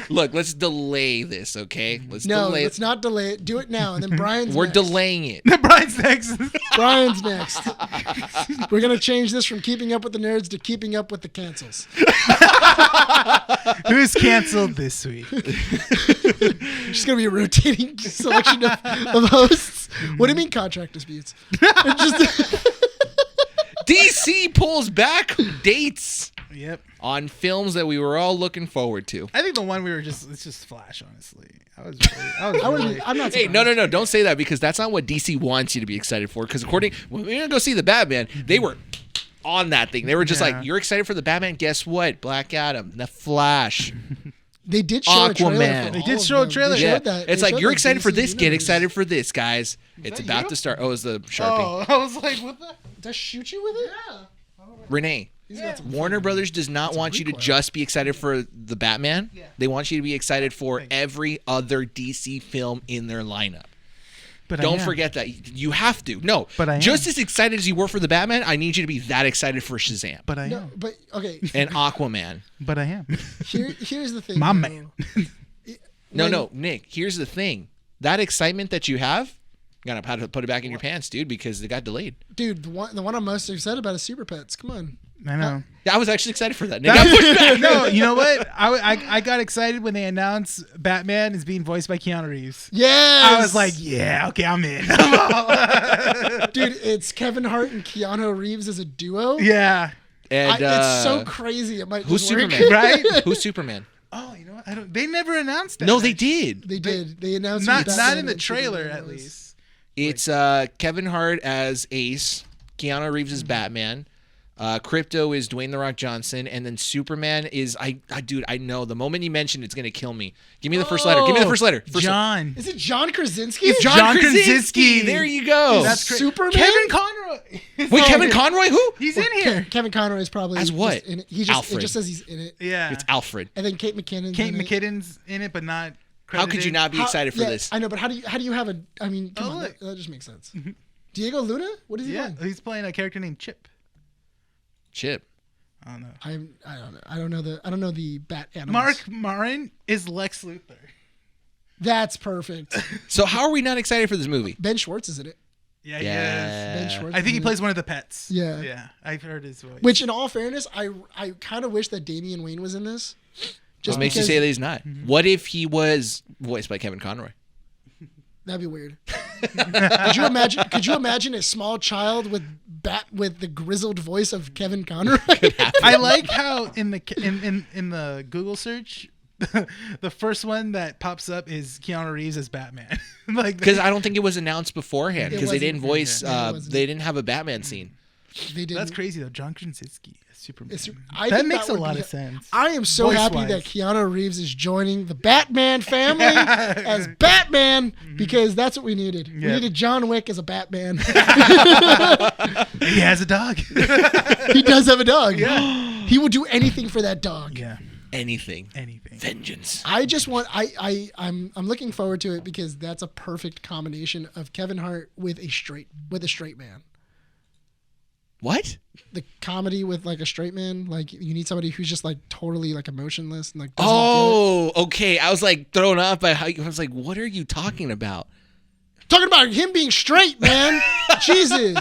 Look, let's delay this, okay? Let's delay not delay it. Do it now, and then Brian's We're next. delaying it. Brian's next. Brian's next. We're going to change this from Keeping Up with the Nerds to Keeping Up with the Cancels. Who's canceled this week? It's going to be a rotating selection of hosts. What do you mean contract disputes? DC pulls back dates Yep. on films that we were all looking forward to. I think the one it's just Flash, honestly. I'm not Hey, surprised. no, don't say that because that's not what DC wants you to be excited for. Because when we're going to go see the Batman, they were on that thing. They were just like, you're excited for the Batman? Guess what? Black Adam, The Flash. They did show a trailer. Aquaman. For They all did of show a them. trailer. They Yeah, showed that. it's They like showed you're the excited for DC this. Get universe. excited for this, guys. It's about to start. Oh, it's the Sharpie. I was like, what the? Did I shoot you with it? Yeah. Renee, Warner Brothers does not want you to just be excited for the Batman. Yeah. They want you to be excited for every other DC film in their lineup. But Don't forget that. You have to. No. But I am. Just as excited as you were for the Batman, I need you to be that excited for Shazam But I No, am. but okay. and Aquaman. But I am. Here's the thing. My though. man. No, Nick, here's the thing. That excitement that you have, you gotta have to put it back in your pants, dude, because it got delayed. Dude, the one I'm most excited about is Super Pets. Come on. I know. I was actually excited for that. Nick got pushed back. No, you know what? I got excited when they announced Batman is being voiced by Keanu Reeves. Yes. I was like, yeah, okay, I'm in. dude, it's Kevin Hart and Keanu Reeves as a duo. Yeah. And it's so crazy. It might who's just work. Superman? Right? Who's Superman? Oh, you know what? They never announced that. No, they did. They did. They announced Not who Batman in the and trailer, Superman at was. least. It's Kevin Hart as Ace, Keanu Reeves as Batman, Crypto is Dwayne The Rock Johnson, and then Superman is dude, I know the moment you mentioned it's gonna kill me. Give me the first letter. Give me the first letter. John. Is it John Krasinski? It's John Krasinski. Krasinski. There you go. That's great. Superman? Kevin Conroy. Wait, Kevin Conroy? Who? He's in here. Kevin Conroy is probably As what? just in it. It Alfred. just says he's in it. Yeah. It's Alfred. And then Kate McKinnon. Kate McKinnon's in it, but not How could you not be excited for this? I know, but how do you have a? I mean, come Oh, on, look. that just makes sense. Diego Luna? What is he Yeah, doing? he's playing a character named Chip. Chip. I don't know. I don't know. I don't know the bat animals. Mark Maron is Lex Luthor. That's perfect. So how are we not excited for this movie? Ben Schwartz is in it. Yeah, he Yeah. is. Ben Schwartz. I think he plays one of the pets. Yeah. Yeah. I've heard his voice. Which, in all fairness, I kind of wish that Damian Wayne was in this. What makes you say that he's not? What if he was voiced by Kevin Conroy? That'd be weird. Could you imagine a small child with the grizzled voice of Kevin Conroy? I like how in the Google search, the first one that pops up is Keanu Reeves as Batman. Like Because I don't think it was announced beforehand. Because they wasn't. didn't voice. Yeah, it wasn't. They didn't have a Batman scene. They did. that's crazy though. John Krasinski as Superman. I That think makes a would lot be- of sense. I am so happy Voice-wise. that Keanu Reeves is joining the Batman family as Batman because that's what we needed. We Yep. needed John Wick as a Batman. He has a dog. He does have a dog. Yeah. He will do anything for that dog. Yeah. Anything. I'm Vengeance. looking forward to it because that's a perfect combination of Kevin Hart with a straight man. What? The comedy with like a straight man, like you need somebody who's just like totally like emotionless and like doesn't get it. Okay. I was like thrown off by how I was like, what are you talking about? Talking about him being straight, man. Jesus.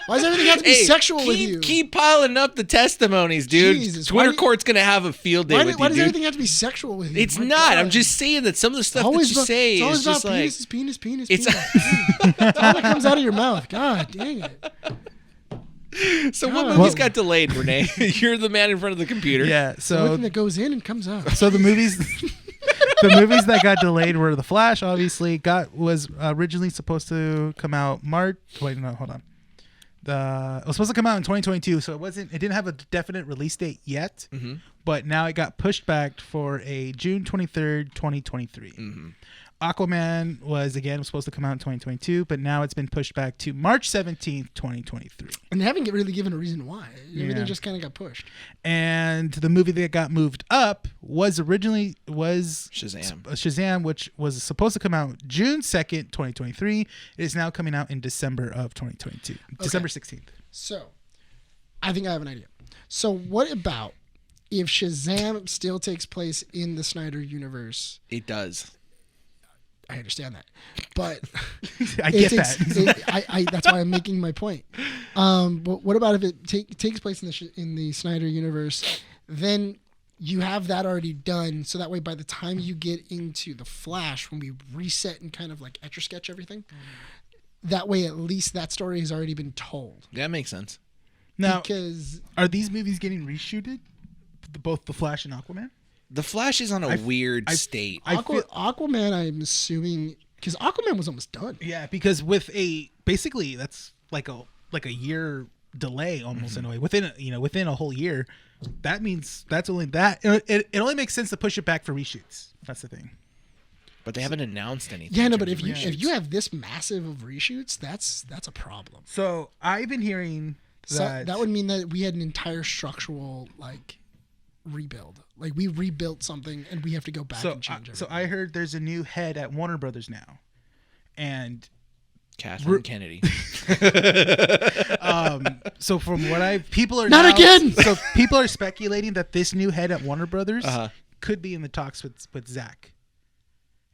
Why does everything have to be sexual with you? Keep piling up the testimonies, dude. Jesus, Twitter why do- court's gonna have a field day with Why you, does dude. everything have to be sexual with you? It's My not. God. I'm just saying that some of the stuff that you about, say it's always is about just like penis. It's- That's all that comes out of your mouth. God dang it. So what God. movies got delayed, Rene? You're the man in front of the computer. Yeah. So Everything that goes in and comes out. so the movies that got delayed were The Flash, obviously, was originally supposed to come out March. Wait, no, hold on. It was supposed to come out in 2022, so it didn't have a definite release date yet. Mm-hmm. But now it got pushed back for a June 23rd, 2023. Mm-hmm. Aquaman was supposed to come out in 2022, but now it's been pushed back to March 17th, 2023. And they haven't really given a reason why. Everything Yeah. just kind of got pushed. And the movie that got moved up was Shazam. which was supposed to come out June 2nd, 2023. It is now coming out in December of 2022. December 16th. So, I think I have an idea. So, what about if Shazam still takes place in the Snyder universe? It does. I understand that, but I get that. I that's why I'm making my point. But what about if it takes place in the Snyder universe? Then you have that already done, so that way by the time you get into the Flash, when we reset and kind of like etch a sketch everything, that way at least that story has already been told. That makes sense. Now, Because are these movies getting reshooted? Both The Flash and Aquaman? The Flash is on a weird state. Aquaman, I'm assuming, because Aquaman was almost done. Yeah, because with basically that's like a year delay almost in a way within a whole year. That means that's only that. It only makes sense to push it back for reshoots. That's the thing. But they haven't announced anything. Yeah, in no, terms but of if reshoots. you have this massive of reshoots, that's a problem. So I've been hearing So that would mean that we had an entire structural like rebuild. Like we rebuilt something and we have to go back and change everything. So I heard there's a new head at Warner Brothers now, and Catherine Kennedy. so from what people are Not now- again! So people are speculating that this new head at Warner Brothers Uh-huh. could be in the talks with Zach.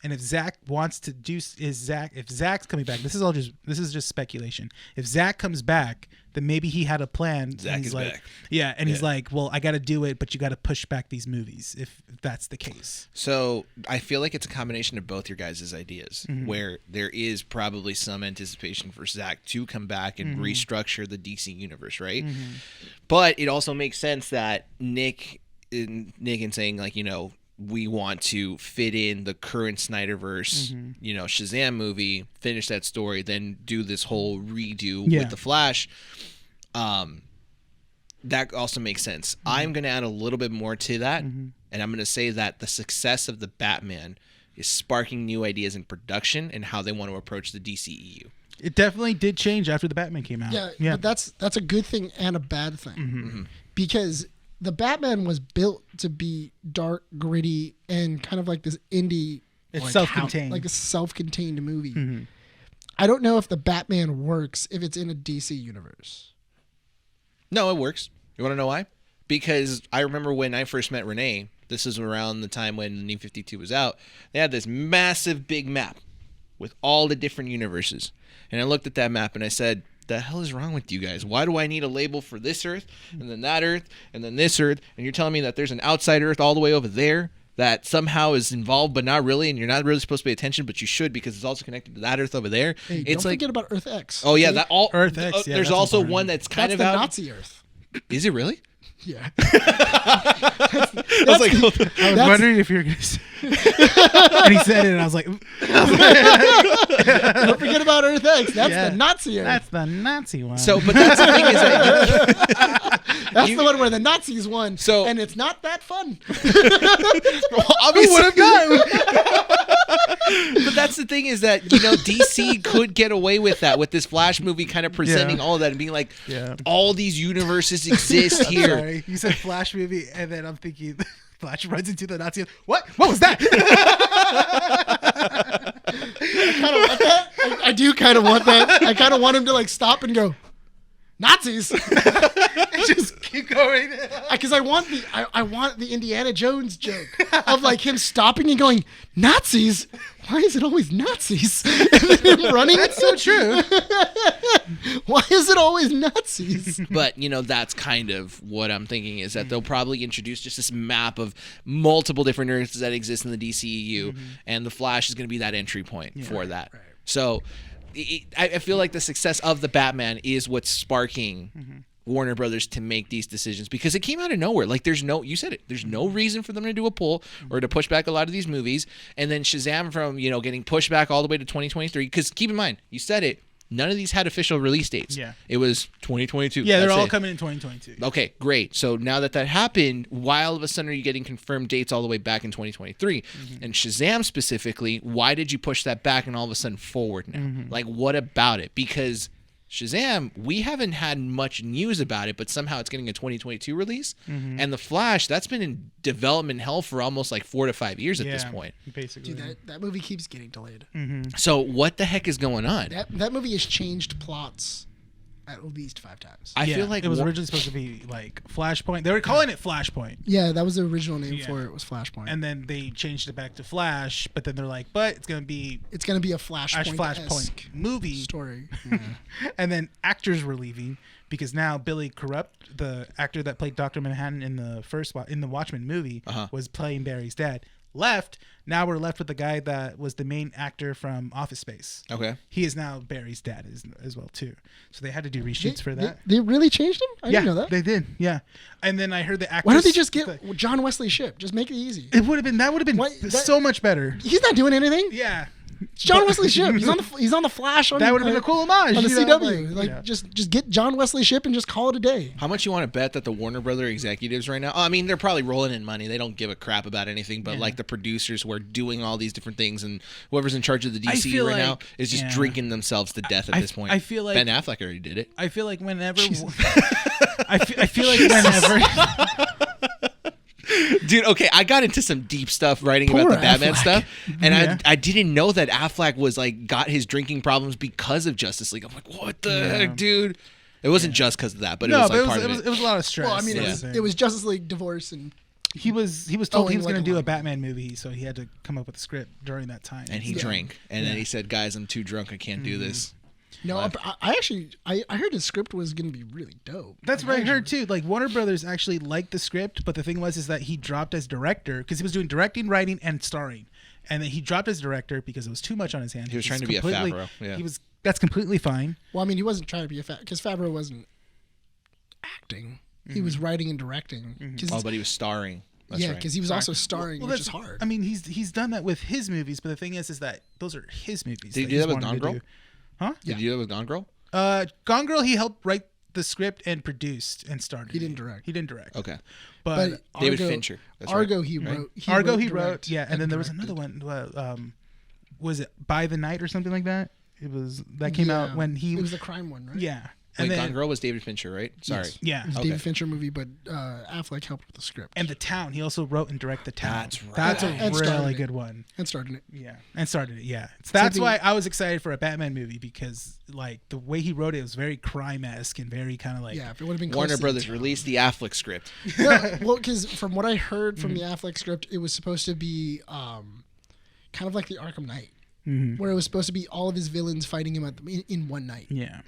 And if Zach wants to if Zach's coming back, this is just speculation. If Zach comes back, then maybe he had a plan. Zach and he's is like, back. Yeah, and he's like, well, I got to do it, but you got to push back these movies if that's the case. So I feel like it's a combination of both your guys' ideas, where there is probably some anticipation for Zach to come back and restructure the DC universe, right? But it also makes sense that Nick in saying like, we want to fit in the current Synder-verse, Shazam movie, finish that story, then do this whole redo with the Flash. That also makes sense. I'm going to add a little bit more to that, and I'm going to say that the success of the Batman is sparking new ideas in production and how they want to approach the DCEU. It definitely did change after the Batman came out. Yeah, but that's a good thing and a bad thing. Because the Batman was built to be dark, gritty, and kind of like this indie. It's like, self-contained. like a self-contained movie. I don't know if the Batman works if it's in a DC universe. No, it works. You want to know why? Because I remember when I first met Rene, this is around the time when the New 52 was out, they had this massive big map with all the different universes. And I looked at that map and I said, the hell is wrong with you guys? Why do I need a label for this Earth and then that Earth and then this Earth? And you're telling me that there's an outside Earth all the way over there that somehow is involved, but not really, and you're not really supposed to pay attention, but you should because it's also connected to that Earth over there. Hey, it's don't like, forget about Earth X. oh yeah, okay? that all Earth X, yeah, there's that's also important. one that's kind That's of the out. Nazi Earth. Is it really? Yeah. I was like, I was wondering if you were going to say and he said it, and I was like, Don't forget about Earth X. That's Yeah. the Nazi Earth. that's the Nazi one. so, but that's the thing is that That's you- the one where the Nazis won. So- and it's not that fun. obviously, would have known? but that's the thing is that DC could get away with that with this Flash movie, kind of presenting Yeah. all of that and being like, Yeah. all these universes exist here. Sorry, you said Flash movie, and then I'm thinking Flash runs into the Nazi. What was that? I do kind of want that. I kind of want him to like stop and go, Nazis, And just keep going. because I want the Indiana Jones joke of like him stopping and going, Nazis. Why is it always Nazis? And then him running. That's so true. Why is it always Nazis? But that's kind of what I'm thinking is that they'll probably introduce just this map of multiple different Earths that exist in the DCEU, and the Flash is going to be that entry point for that. Right. So I feel like the success of the Batman is what's sparking Warner Brothers to make these decisions, because it came out of nowhere. Like you said it, there's no reason for them to do a pull or to push back a lot of these movies, and then Shazam from getting pushed back all the way to 2023. Because keep in mind, you said it, none of these had official release dates. Yeah. It was 2022. Yeah, they're That's all it. coming in 2022. Okay, great. So now that happened, why all of a sudden are you getting confirmed dates all the way back in 2023? And Shazam specifically, why did you push that back and all of a sudden forward now? Like, what about it? Because Shazam, we haven't had much news about it, but somehow it's getting a 2022 release. And The Flash, that's been in development hell for almost like 4 to 5 years at this point. Basically. Dude, that movie keeps getting delayed. So what the heck is going on? That movie has changed plots at least 5 times. I feel like it was originally supposed to be like Flashpoint. They were calling it Flashpoint. Yeah, that was the original name for it. Was Flashpoint. And then they changed it back to Flash, but then they're like, but it's going to be it's gonna be a Flashpoint movie story. And then actors were leaving because now Billy Crudup, the actor that played Dr. Manhattan in the Watchmen movie, was playing Barry's dad, left. Now we're left with the guy that was the main actor from Office Space. Okay. He is now Barry's dad as well too. So they had to do reshoots for that. They really changed him? I didn't know that. They did. Yeah. And then I heard the actress. Why don't they just get John Wesley Shipp? Just make it easy. That would have been so much better. He's not doing anything. Yeah. It's John Wesley Shipp. He's on the Flash. That would have been a cool homage on the you know, CW. Just get John Wesley Shipp and just call it a day. How much you want to bet that the Warner Brother executives right now? I mean, they're probably rolling in money. They don't give a crap about anything. But like the producers who are doing all these different things, and whoever's in charge of the DCU right now is just drinking themselves to death at this point. I feel like Ben Affleck already did it. I feel like whenever I feel like whenever. Dude, okay, I got into some deep stuff writing about the Batman Affleck. stuff, and Yeah. I didn't know that Affleck was like got his drinking problems because of Justice League. I'm like, what the heck, dude? It wasn't just because of that, but it was like part of it. It was a lot of stress. Well, I mean, it was Justice League divorce and he was told he was like going a to do lot a of Batman movie, so he had to come up with a script during that time. And he drank, and then he said, "Guys, I'm too drunk. I can't do this." no. I actually heard his script was going to be really dope. That's what I heard too. Like Warner Brothers actually liked the script, but the thing was that he dropped as director because he was doing directing, writing, and starring, and then he dropped as director because it was too much on his hands. He was trying to be a Favreau. Yeah. That's completely fine. Well, I mean, he wasn't trying to be because Favreau wasn't acting. He was writing and directing. Oh, but he was starring. That's yeah, right. because he was also starring, which is hard. I mean, he's done that with his movies, but the thing is that those are his movies. Did he do that with Gone Girl? Huh? Did you do that with Gone Girl? Gone Girl, he helped write the script and produced and started. He didn't direct. He didn't direct. Okay. But David Fincher. That's Argo, right. he wrote. Argo, he direct, wrote. Yeah, and then there was another one. Was it By the Night or something like that? It was that came out when he. It was the crime one, right? Yeah. Wait, And then, Gone Girl was David Fincher, right? Sorry. Yes. Yeah. It was a David Fincher movie, but Affleck helped with the script. And The Town. He also wrote and directed The Town. That's right. That's a And started really it. good one. And started it. Yeah, and started it. Yeah, that's Something- why I was excited for a Batman movie because like the way he wrote it was very crime-esque and very kind of like Yeah, if it would have been Warner close to Brothers the released the Affleck script. No, well, because from what I heard from the Affleck script, it was supposed to be kind of like the Arkham Knight. where it was supposed to be all of his villains fighting him in one night. Yeah.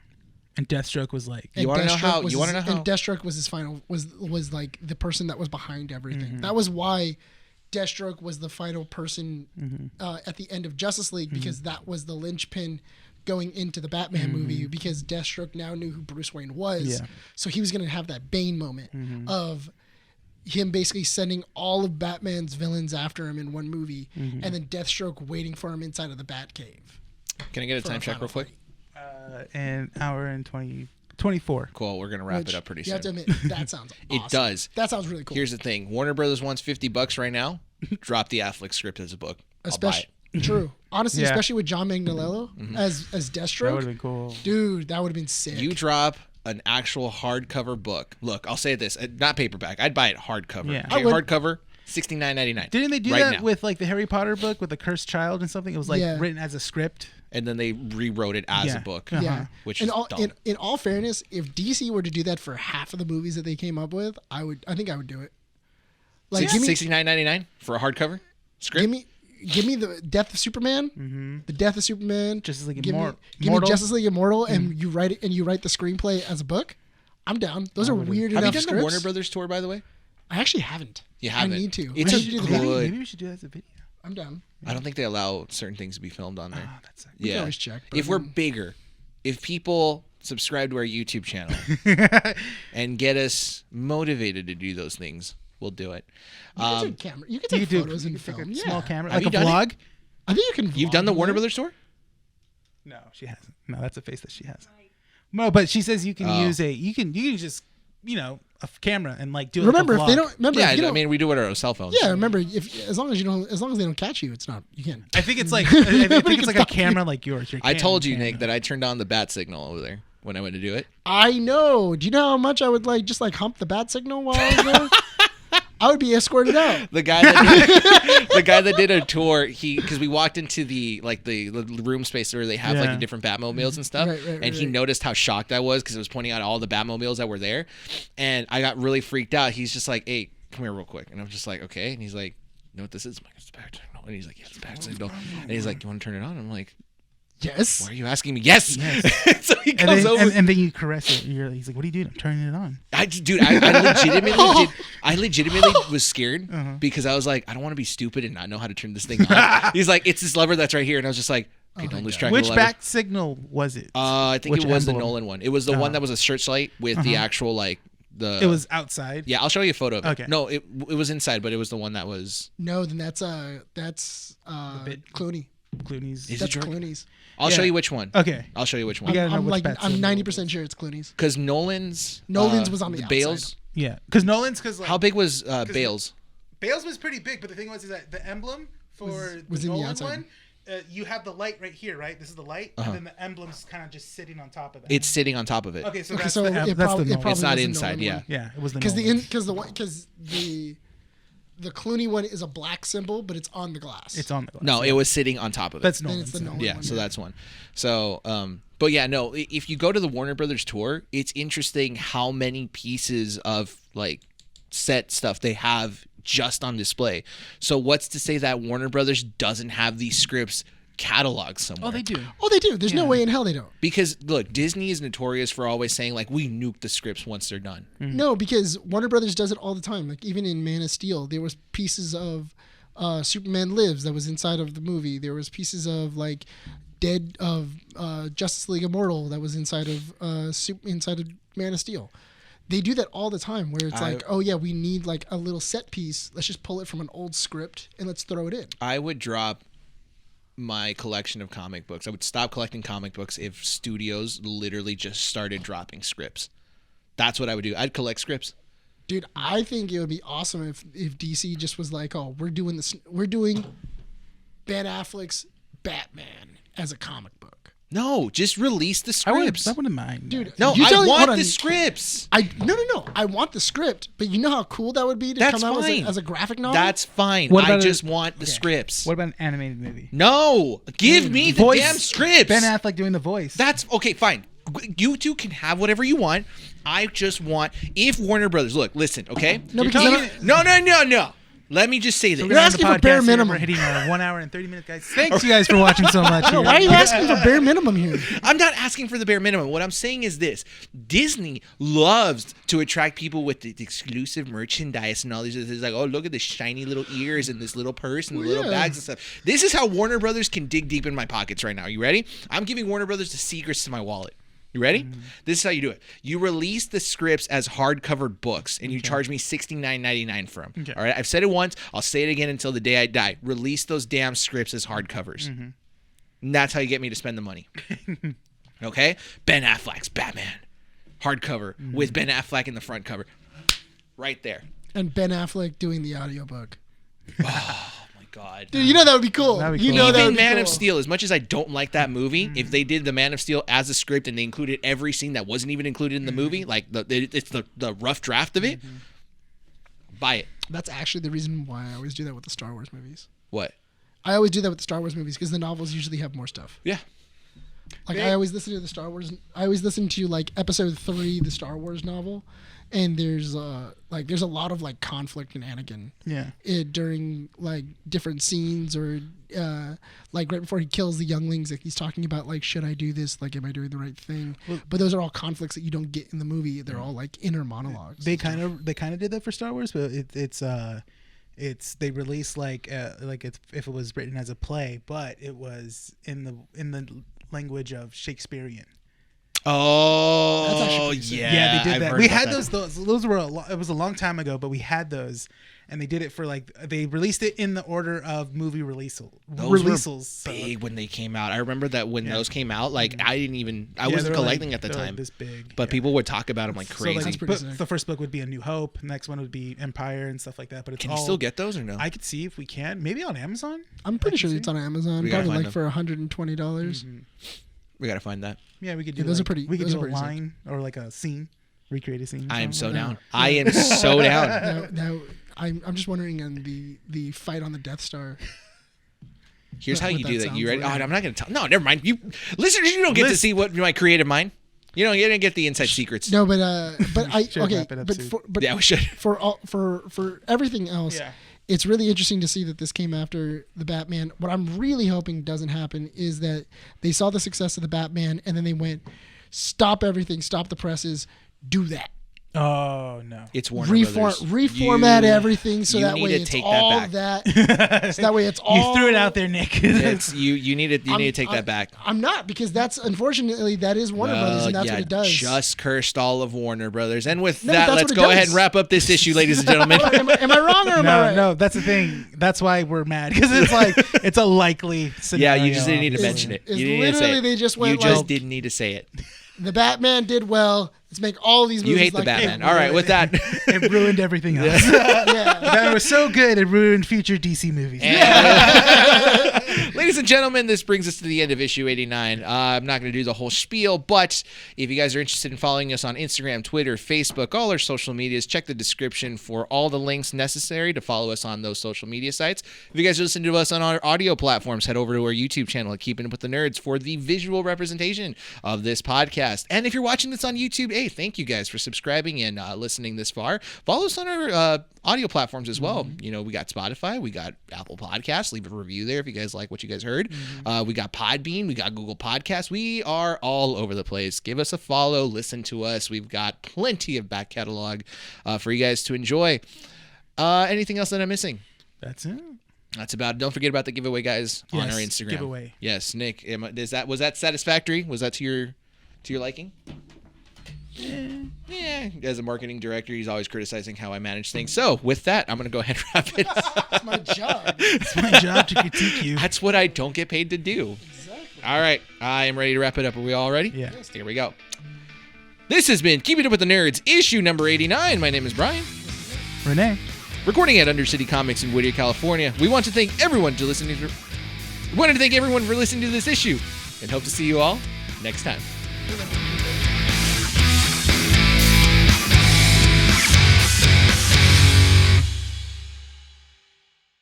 And Deathstroke was like, And You wanna know how- Deathstroke was you wanna his- know how- And Deathstroke was his final was like the person that was behind everything. That was why Deathstroke was the final person at the end of Justice League, because that was the linchpin going into the Batman movie, because Deathstroke now knew who Bruce Wayne was. Yeah. So he was going to have that Bane moment of him basically sending all of Batman's villains after him in one movie, and then Deathstroke waiting for him inside of the Batcave. Can I get a time check real quick? an hour and 24. Cool. We're gonna wrap Which, it up pretty you have to soon. admit, that sounds awesome. It does. That sounds really cool. Here's the thing: Warner Brothers wants $50 right now. Drop the Affleck script as a book. I'll buy it. True. Honestly, Yeah. especially with John Magniello as That Deathstroke. would have been cool. Dude, that would have been sick. You drop an actual hardcover book. Look, I'll say this: not paperback. I'd buy it hardcover. Yeah. Okay, I would. hardcover, $69.99. Didn't they do right that now. with like the Harry Potter book with the cursed child and something? It was like Yeah. written as a script. And then they rewrote it as Yeah. a book. Yeah. Which in is all, dumb. in all fairness, if DC were to do that for half of the movies that they came up with, I think I would do it. Like, give me $69.99 for a hardcover script. give me the Death of Superman, the Death of Superman, Justice League give me Immortal. Justice League Immortal, and you write it, and you write the screenplay as a book. I'm down. Those are weird Have you enough done scripts. the Warner Brothers tour, by the way? I actually haven't. You haven't. I need to. It's I a need to do the good- video. Maybe we should do that as a video. I'm down. I don't think they allow certain things to be filmed on there. Oh, that's We can yeah. always check, but If I we're mean- bigger, if people subscribe to our YouTube channel and get us motivated to do those things, we'll do it. You can take camera. You can take photos and take film. a Yeah. small camera, Have like you a done vlog. I think you can. You've vlog done the on Warner there. Brothers tour? No, she hasn't. No, that's a face that she has. No, but she says you can Oh. use you can just a camera and like do it. Remember, like a if they vlog. don't remember, Yeah, if you I don't, mean, we do it on our cell phones. yeah. Remember, as long as they don't catch you, it's not. You can. I think it's like I think it's like a camera like yours. Your I Canon told you, camera. Nick, that I turned on the bat signal over there when I went to do it. I know. Do you know how much I would just hump the bat signal while I was there? I would be escorted out. The guy that did a tour, because we walked into the room space where they have like Yeah. the different Batmobiles and stuff, Right, and he noticed how shocked I was because it was pointing out all the Batmobiles that were there, and I got really freaked out. He's just like, "Hey, come here real quick," and I'm just like, "Okay," and he's like, "You know what this is?" I'm like, "It's a bat signal," and he's like, "Yeah, it's a bat signal," and he's like, "You want to turn it on?" I'm like, Yes. "Why are you asking me?" Yes. So he And comes then, over. and then you caress it. He's like, "What are you doing?" I'm turning it on. I legitimately was scared because I was like, I don't want to be stupid and not know how to turn this thing on. He's like, it's this lever that's right here, and I was just like, okay, don't lose track Which of the lever. bat signal was it? I think Which it was the emblem? Nolan one. It was the one that was a searchlight with the actual the. It was outside. Yeah, I'll show you a photo of it. Okay. No, it was inside, but it was the one that was. No, then that's Clooney. Clooney's. Is That's it Jordan? Clooney's. I'll Yeah. show you which one. Okay. I'll show you which We one. gotta know which bat I'm signal 90% sure it's Clooney's. Because Nolan's. Was on the Bales. outside. Yeah, because Nolan's like, How big was Bales? Bales was pretty big, but the thing was is that the emblem for Was the in the Nolan outside. one, you have the light right here, right? This is the light, and then the emblem's kind of just sitting on top of that. It's sitting on top of it. okay, so Okay, that's so the it that's probably- the it Nolan. probably It's not was the inside. Nolan Yeah. one. Yeah, it was the Because Nolan. the Clooney one is a black symbol, but it's on the glass. It's on the glass. No, it was sitting on top of it. That's Then Nolan. it's the Nolan Yeah, one. so that's one. So, but yeah, no, if you go to the Warner Brothers tour, it's interesting how many pieces of like set stuff they have just on display. So what's to say that Warner Brothers doesn't have these scripts cataloged somewhere? Oh, they do. Oh, they do. There's no Yeah. way in hell they don't. Because look, Disney is notorious for always saying like, we nuke the scripts once they're done. No, because Warner Brothers does it all the time. Like even in Man of Steel, there was pieces of Superman Lives that was inside of the movie. There was pieces of like Justice League Immortal that was inside of Man of Steel. They do that all the time where it's like, oh yeah, we need like a little set piece. Let's just pull it from an old script and let's throw it in. I would drop my collection of comic books. I would stop collecting comic books if studios literally just started dropping scripts. That's what I would do. I'd collect scripts. Dude, I think it would be awesome if DC just was like, oh, we're doing Ben Affleck's Batman as a comic book. No, just release the I scripts. wouldn't mind. Dude, No, you I tell me- hold want on. the scripts. No. I want the script, but you know how cool that would be to That's come out fine. as a graphic novel? That's fine. What I about just want the scripts. What about an animated movie? No, give me the Voice. damn scripts. Ben Affleck doing the voice. That's okay, fine. You two can have whatever you want. I just want, if Warner Brothers, look, listen, okay? No, because no. Let me just say this. You're asking for bare minimum. We're hitting our 1 hour and 30 minutes, guys. Thanks, you guys, for watching so much. No, why are you asking for bare minimum here? I'm not asking for the bare minimum. What I'm saying is this. Disney loves to attract people with the exclusive merchandise and all these. It's like, oh, look at the shiny little ears and this little purse and the little bags and stuff. This is how Warner Brothers can dig deep in my pockets right now. You ready? I'm giving Warner Brothers the secrets to my wallet. You ready? This is how you do it. You release the scripts as hardcover books, and you charge me $69.99 for them. Okay. All right? I've said it once. I'll say it again until the day I die. Release those damn scripts as hardcovers. And that's how you get me to spend the money. Okay? Ben Affleck's Batman. Hardcover with Ben Affleck in the front cover. Right there. And Ben Affleck doing the audiobook. Oh, my God. Dude, you know that would be cool. That'd be You cool. know that Even would be Man cool. of Steel, as much as I don't like that movie, if they did the Man of Steel as a script and they included every scene that wasn't even included in the movie, like it's the rough draft of it, buy it. That's actually the reason why I always do that with the Star Wars movies. What? I always do that with the Star Wars movies because the novels usually have more stuff. Yeah. Like I always listen to the Star Wars. I always listen to like episode 3, the Star Wars novel, and there's a lot of like conflict in Anakin. Yeah. During like different scenes or like right before he kills the younglings, like he's talking about like, should I do this? Like, am I doing the right thing? But those are all conflicts that you don't get in the movie. They're all like inner monologues. They kind of did that for Star Wars, but it's they released like if it was written as a play, but it was in the language of Shakespearean. Oh, That's actually pretty sick. yeah. They did I've that. heard We about had that. those were it was a long time ago, but we had those, and they did it for like they released it in the order of movie releases. Those were big when they came out. I remember that when those came out, like I wasn't collecting at the time. This big, But people would talk about them like crazy. That's pretty sick. the first book would be A New Hope. Next one would be Empire and stuff like that. But it's Can all, you still get those or no? I could see if we can. Maybe on Amazon. I'm pretty sure it's on Amazon. We gotta Probably find like them. for $120. We gotta find that. Yeah, we could do. Yeah, those are like, pretty- We could those do are a pretty sick. line or like a scene, recreate a scene. or I am so something. down. I am so down. Now I'm just wondering on the fight on the Death Star. Here's how what you that do that. You sounds ready? like. Oh, I'm not gonna tell. No, never mind. You listeners, you don't get to see what my creative mind. You don't get the inside secrets. No, but I Should okay, wrap it up but soon. Yeah, we should. For everything else, Yeah. it's really interesting to see that this came after the Batman. What I'm really hoping doesn't happen is that they saw the success of the Batman and then they went, stop everything, stop the presses, do that. Oh no. It's Warner Brothers. Reformat everything so you that need way to it's take all that that. So that way it's all. You threw it out there, Nick. It's you need to take that back. I'm not, because that's unfortunately that is Warner Brothers and that's what it does. Just cursed all of Warner Brothers. And with No, that, that's let's what it go ahead does. and wrap up this issue, ladies and gentlemen. am I wrong or am I right? No, that's the thing. That's why we're mad, because it's like it's a likely Yeah, scenario. you just didn't need to obviously. mention it. It's You didn't need to say literally it. they just went You just like- didn't need to say it. The Batman did well. Let's make all these movies. You hate the like Batman. that. All right, with that. It ruined everything else. Yeah. That was so good, it ruined future DC movies. Ladies and gentlemen, this brings us to the end of issue 89. I'm not going to do the whole spiel, but if you guys are interested in following us on Instagram, Twitter, Facebook, all our social medias, check the description for all the links necessary to follow us on those social media sites. If you guys are listening to us on our audio platforms, head over to our YouTube channel at Keeping Up with the Nerds for the visual representation of this podcast. And if you're watching this on YouTube, hey, thank you guys for subscribing and listening this far. Follow us on our audio platforms as well. You know, we got Spotify, we got Apple Podcasts. Leave a review there if you guys like what you guys heard. We got Podbean, we got Google Podcasts. We are all over the place. Give us a follow, listen to us. We've got plenty of back catalog for you guys to enjoy. Anything else that I'm missing? That's it. That's about it. Don't forget about the giveaway, guys, on Yes, our Instagram. giveaway. Yes, Nick. Was that satisfactory? Was that to your liking? Yeah. As a marketing director, he's always criticizing how I manage things. So with that, I'm going to go ahead and wrap it up. That's my job. It's my job to critique you. That's what I don't get paid to do. Exactly. All right. I am ready to wrap it up. Are we all ready? Yeah. Here we go. This has been Keeping Up with the Nerds, issue number 89. My name is Bryan. Rene. Recording at Undercity Comics in Whittier, California. We want to thank everyone for listening to this issue and hope to see you all next time.